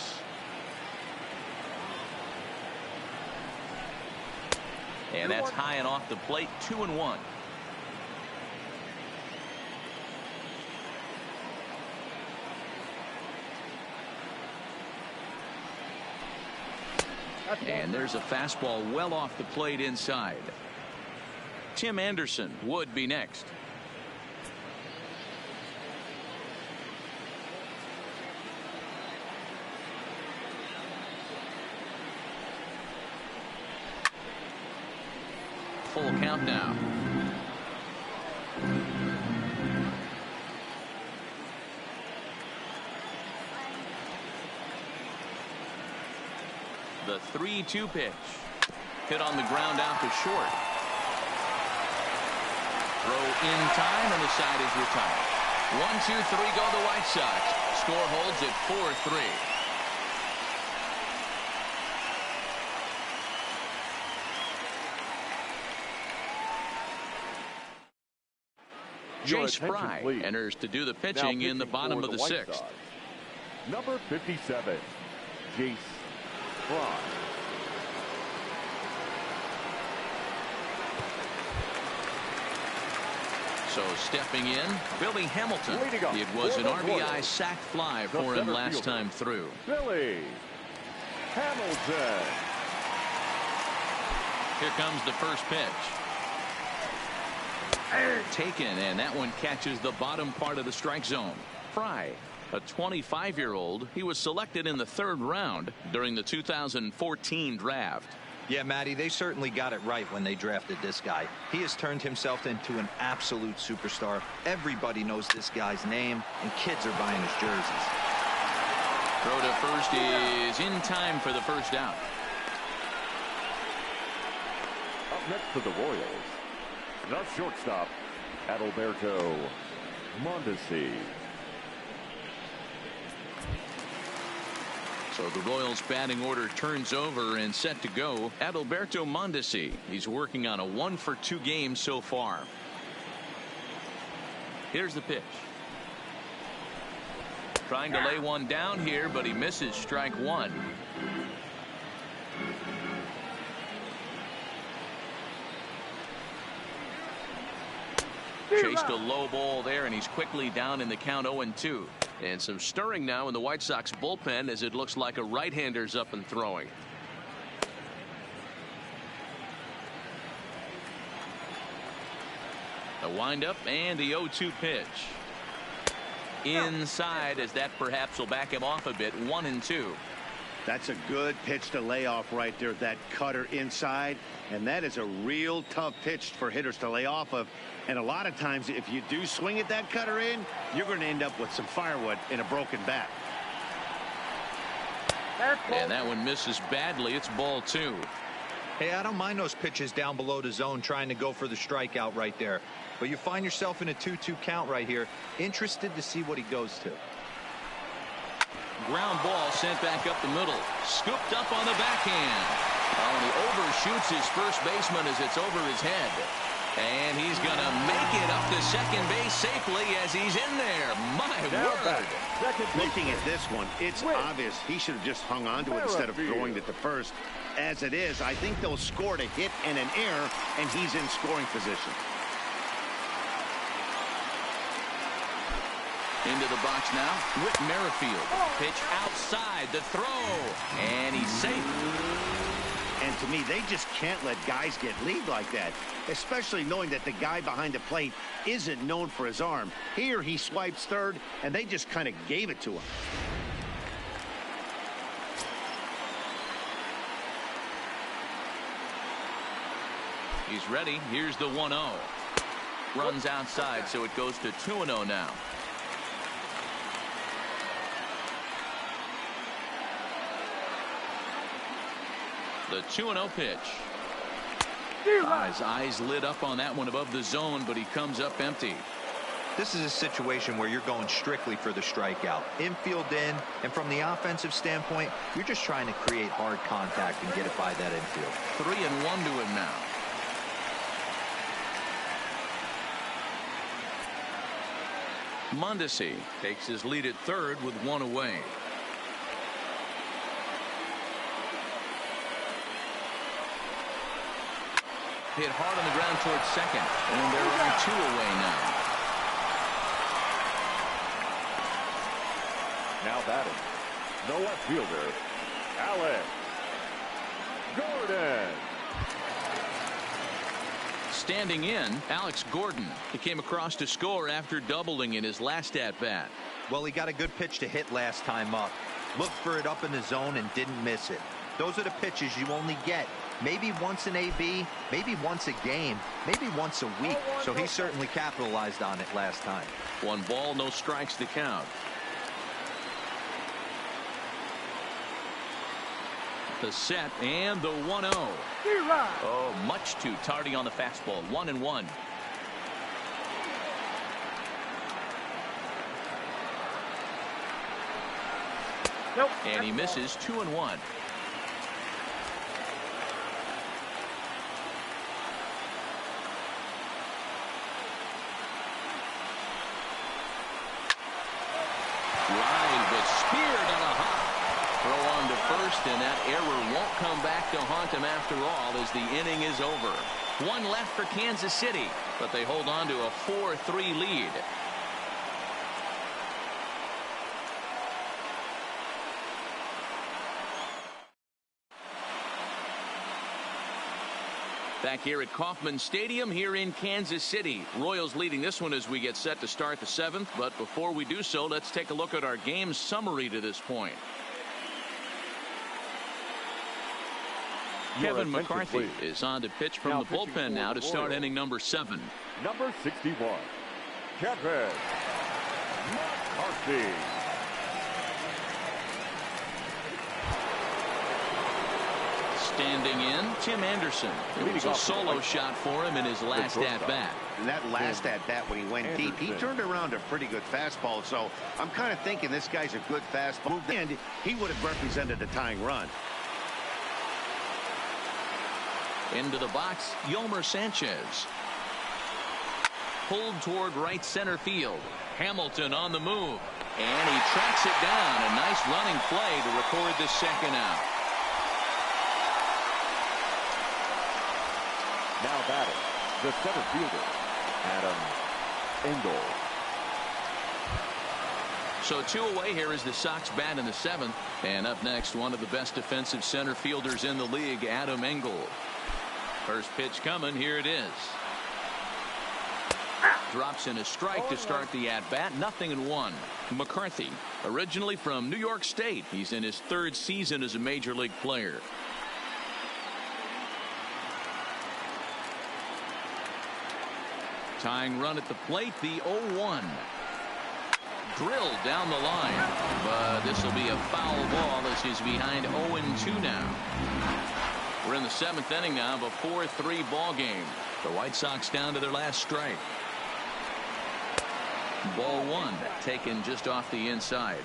And that's high and off the plate, 2-1. And there's a fastball well off the plate inside. Tim Anderson would be next. Full count now. The 3-2 pitch. Hit on the ground out to short. Throw in time and the side is retired. 1-2-3 go the White Sox. Score holds at 4-3. Jace Fry enters to do the pitching in the bottom of the 6th. Number 57, Jace Fry. So stepping in, Billy Hamilton. It was an RBI sac fly for him last time through. Billy Hamilton. Here comes the first pitch. Taken, and that one catches the bottom part of the strike zone. Fry A 25-year-old, he was selected in the 3rd round during the 2014 draft. Yeah, Matty, they certainly got it right when they drafted this guy. He has turned himself into an absolute superstar. Everybody knows this guy's name, and kids are buying his jerseys. Throw to first is in time for the first down. Up next for the Royals, the shortstop, Adalberto Mondesi. So the Royals batting order turns over and set to go. Adalberto Mondesi. He's working on a 1-for-2 game so far. Here's the pitch. Trying to lay one down here, but he misses strike one. Chased a low ball there, and he's quickly down in the count 0-2. And some stirring now in the White Sox bullpen as it looks like a right-hander's up and throwing. The windup and the 0-2 pitch. Inside, as that perhaps will back him off a bit. 1-2. That's a good pitch to lay off right there. That cutter inside. And that is a real tough pitch for hitters to lay off of. And a lot of times, if you do swing at that cutter in, you're going to end up with some firewood in a broken bat. And that one misses badly. It's ball 2. Hey, I don't mind those pitches down below the zone trying to go for the strikeout right there. But you find yourself in a 2-2 count right here. Interested to see what he goes to. Ground ball sent back up the middle. Scooped up on the backhand. Oh, and he overshoots his first baseman as it's over his head. And he's going to make it up to second base safely as he's in there. My word. Looking at this one, it's obvious he should have just hung on to it instead of throwing it to first. As it is, I think they'll score a hit and an error, and he's in scoring position. Into the box now, Whit Merrifield. Pitch outside, the throw, and he's safe. And to me, they just can't let guys get lead like that, especially knowing that the guy behind the plate isn't known for his arm. Here he swipes third, and they just kind of gave it to him. He's ready. Here's the 1-0. Runs outside, so it goes to 2-0 now. The 2-0 pitch. His eyes lit up on that one above the zone, but he comes up empty. This is a situation where you're going strictly for the strikeout. Infield in, and from the offensive standpoint, you're just trying to create hard contact and get it by that infield. 3-1 to him now. Mondesi takes his lead at third with one away. Hit hard on the ground towards second, and they're on 2 away now. Now batting, the left fielder, Alex Gordon. Standing in, Alex Gordon. He came across to score after doubling in his last at-bat. Well, he got a good pitch to hit last time up. Looked for it up in the zone and didn't miss it. Those are the pitches you only get maybe once in AB, maybe once a game, maybe once a week. So he certainly capitalized on it last time. 1 ball, no strikes to count. The set and the 1-0. Oh, much too tardy on the fastball. 1-1. Nope. And he misses 2-1. Line, but speared on a hop. Throw on to first, and that error won't come back to haunt him after all as the inning is over. 1 left for Kansas City, but they hold on to a 4-3 lead. Back here at Kauffman Stadium here in Kansas City. Royals leading this one as we get set to start the 7th. But before we do so, let's take a look at our game summary to this point. Kevin McCarthy is on to pitch from the bullpen now to start inning number 7. Number 61, Kevin McCarthy. Standing in, Tim Anderson. It was a solo shot for him in his last at-bat. And that last at-bat when he went deep, he turned around a pretty good fastball. So I'm kind of thinking this guy's a good fastball. And he would have represented a tying run. Into the box, Yolmer Sanchez. Pulled toward right center field. Hamilton on the move. And he tracks it down. A nice running play to record the second out. Now batting, the center fielder, Adam Engel. So 2 away here as the Sox bat in the 7th. And up next, one of the best defensive center fielders in the league, Adam Engel. First pitch coming. Here it is. Drops in a strike to start the at-bat. 0-1. McCarthy, originally from New York State. He's in his 3rd season as a major league player. Tying run at the plate, the 0-1. Drilled down the line, but this will be a foul ball as he's behind 0-2 now. We're in the 7th inning now of a 4-3 ball game. The White Sox down to their last strike. Ball 1 taken just off the inside.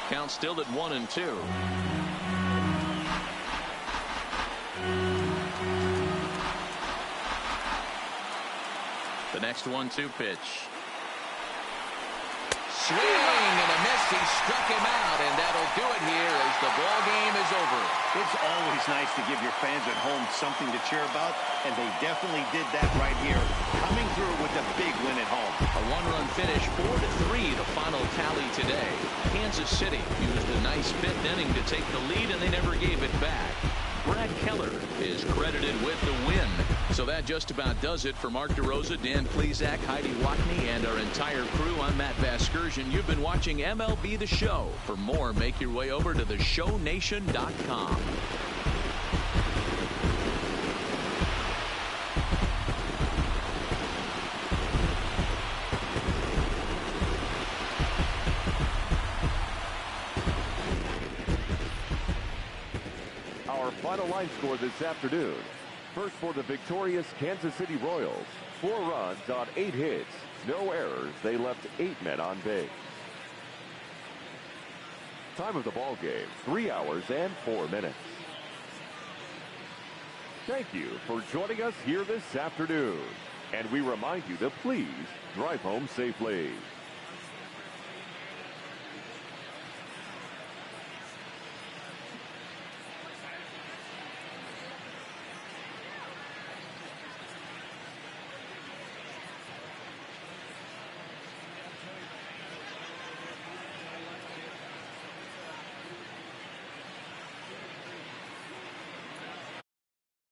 Count still at 1-2. The next 1-2 pitch. Swing and a miss. He struck him out, and that'll do it here as the ball game is over. It's always nice to give your fans at home something to cheer about, and they definitely did that right here, coming through with a big win at home. A 1-run finish, 4-3, the final tally today. Kansas City used a nice 5th inning to take the lead, and they never gave it back. Brad Keller is credited with the win. So that just about does it for Mark DeRosa, Dan Plesac, Heidi Watney, and our entire crew. I'm Matt Vasgersian. You've been watching MLB The Show. For more, make your way over to theshownation.com. Final line score this afternoon. First for the victorious Kansas City Royals. 4 runs on 8 hits. No errors. They left 8 men on base. Time of the ball game, 3 hours and 4 minutes. Thank you for joining us here this afternoon. And we remind you to please drive home safely.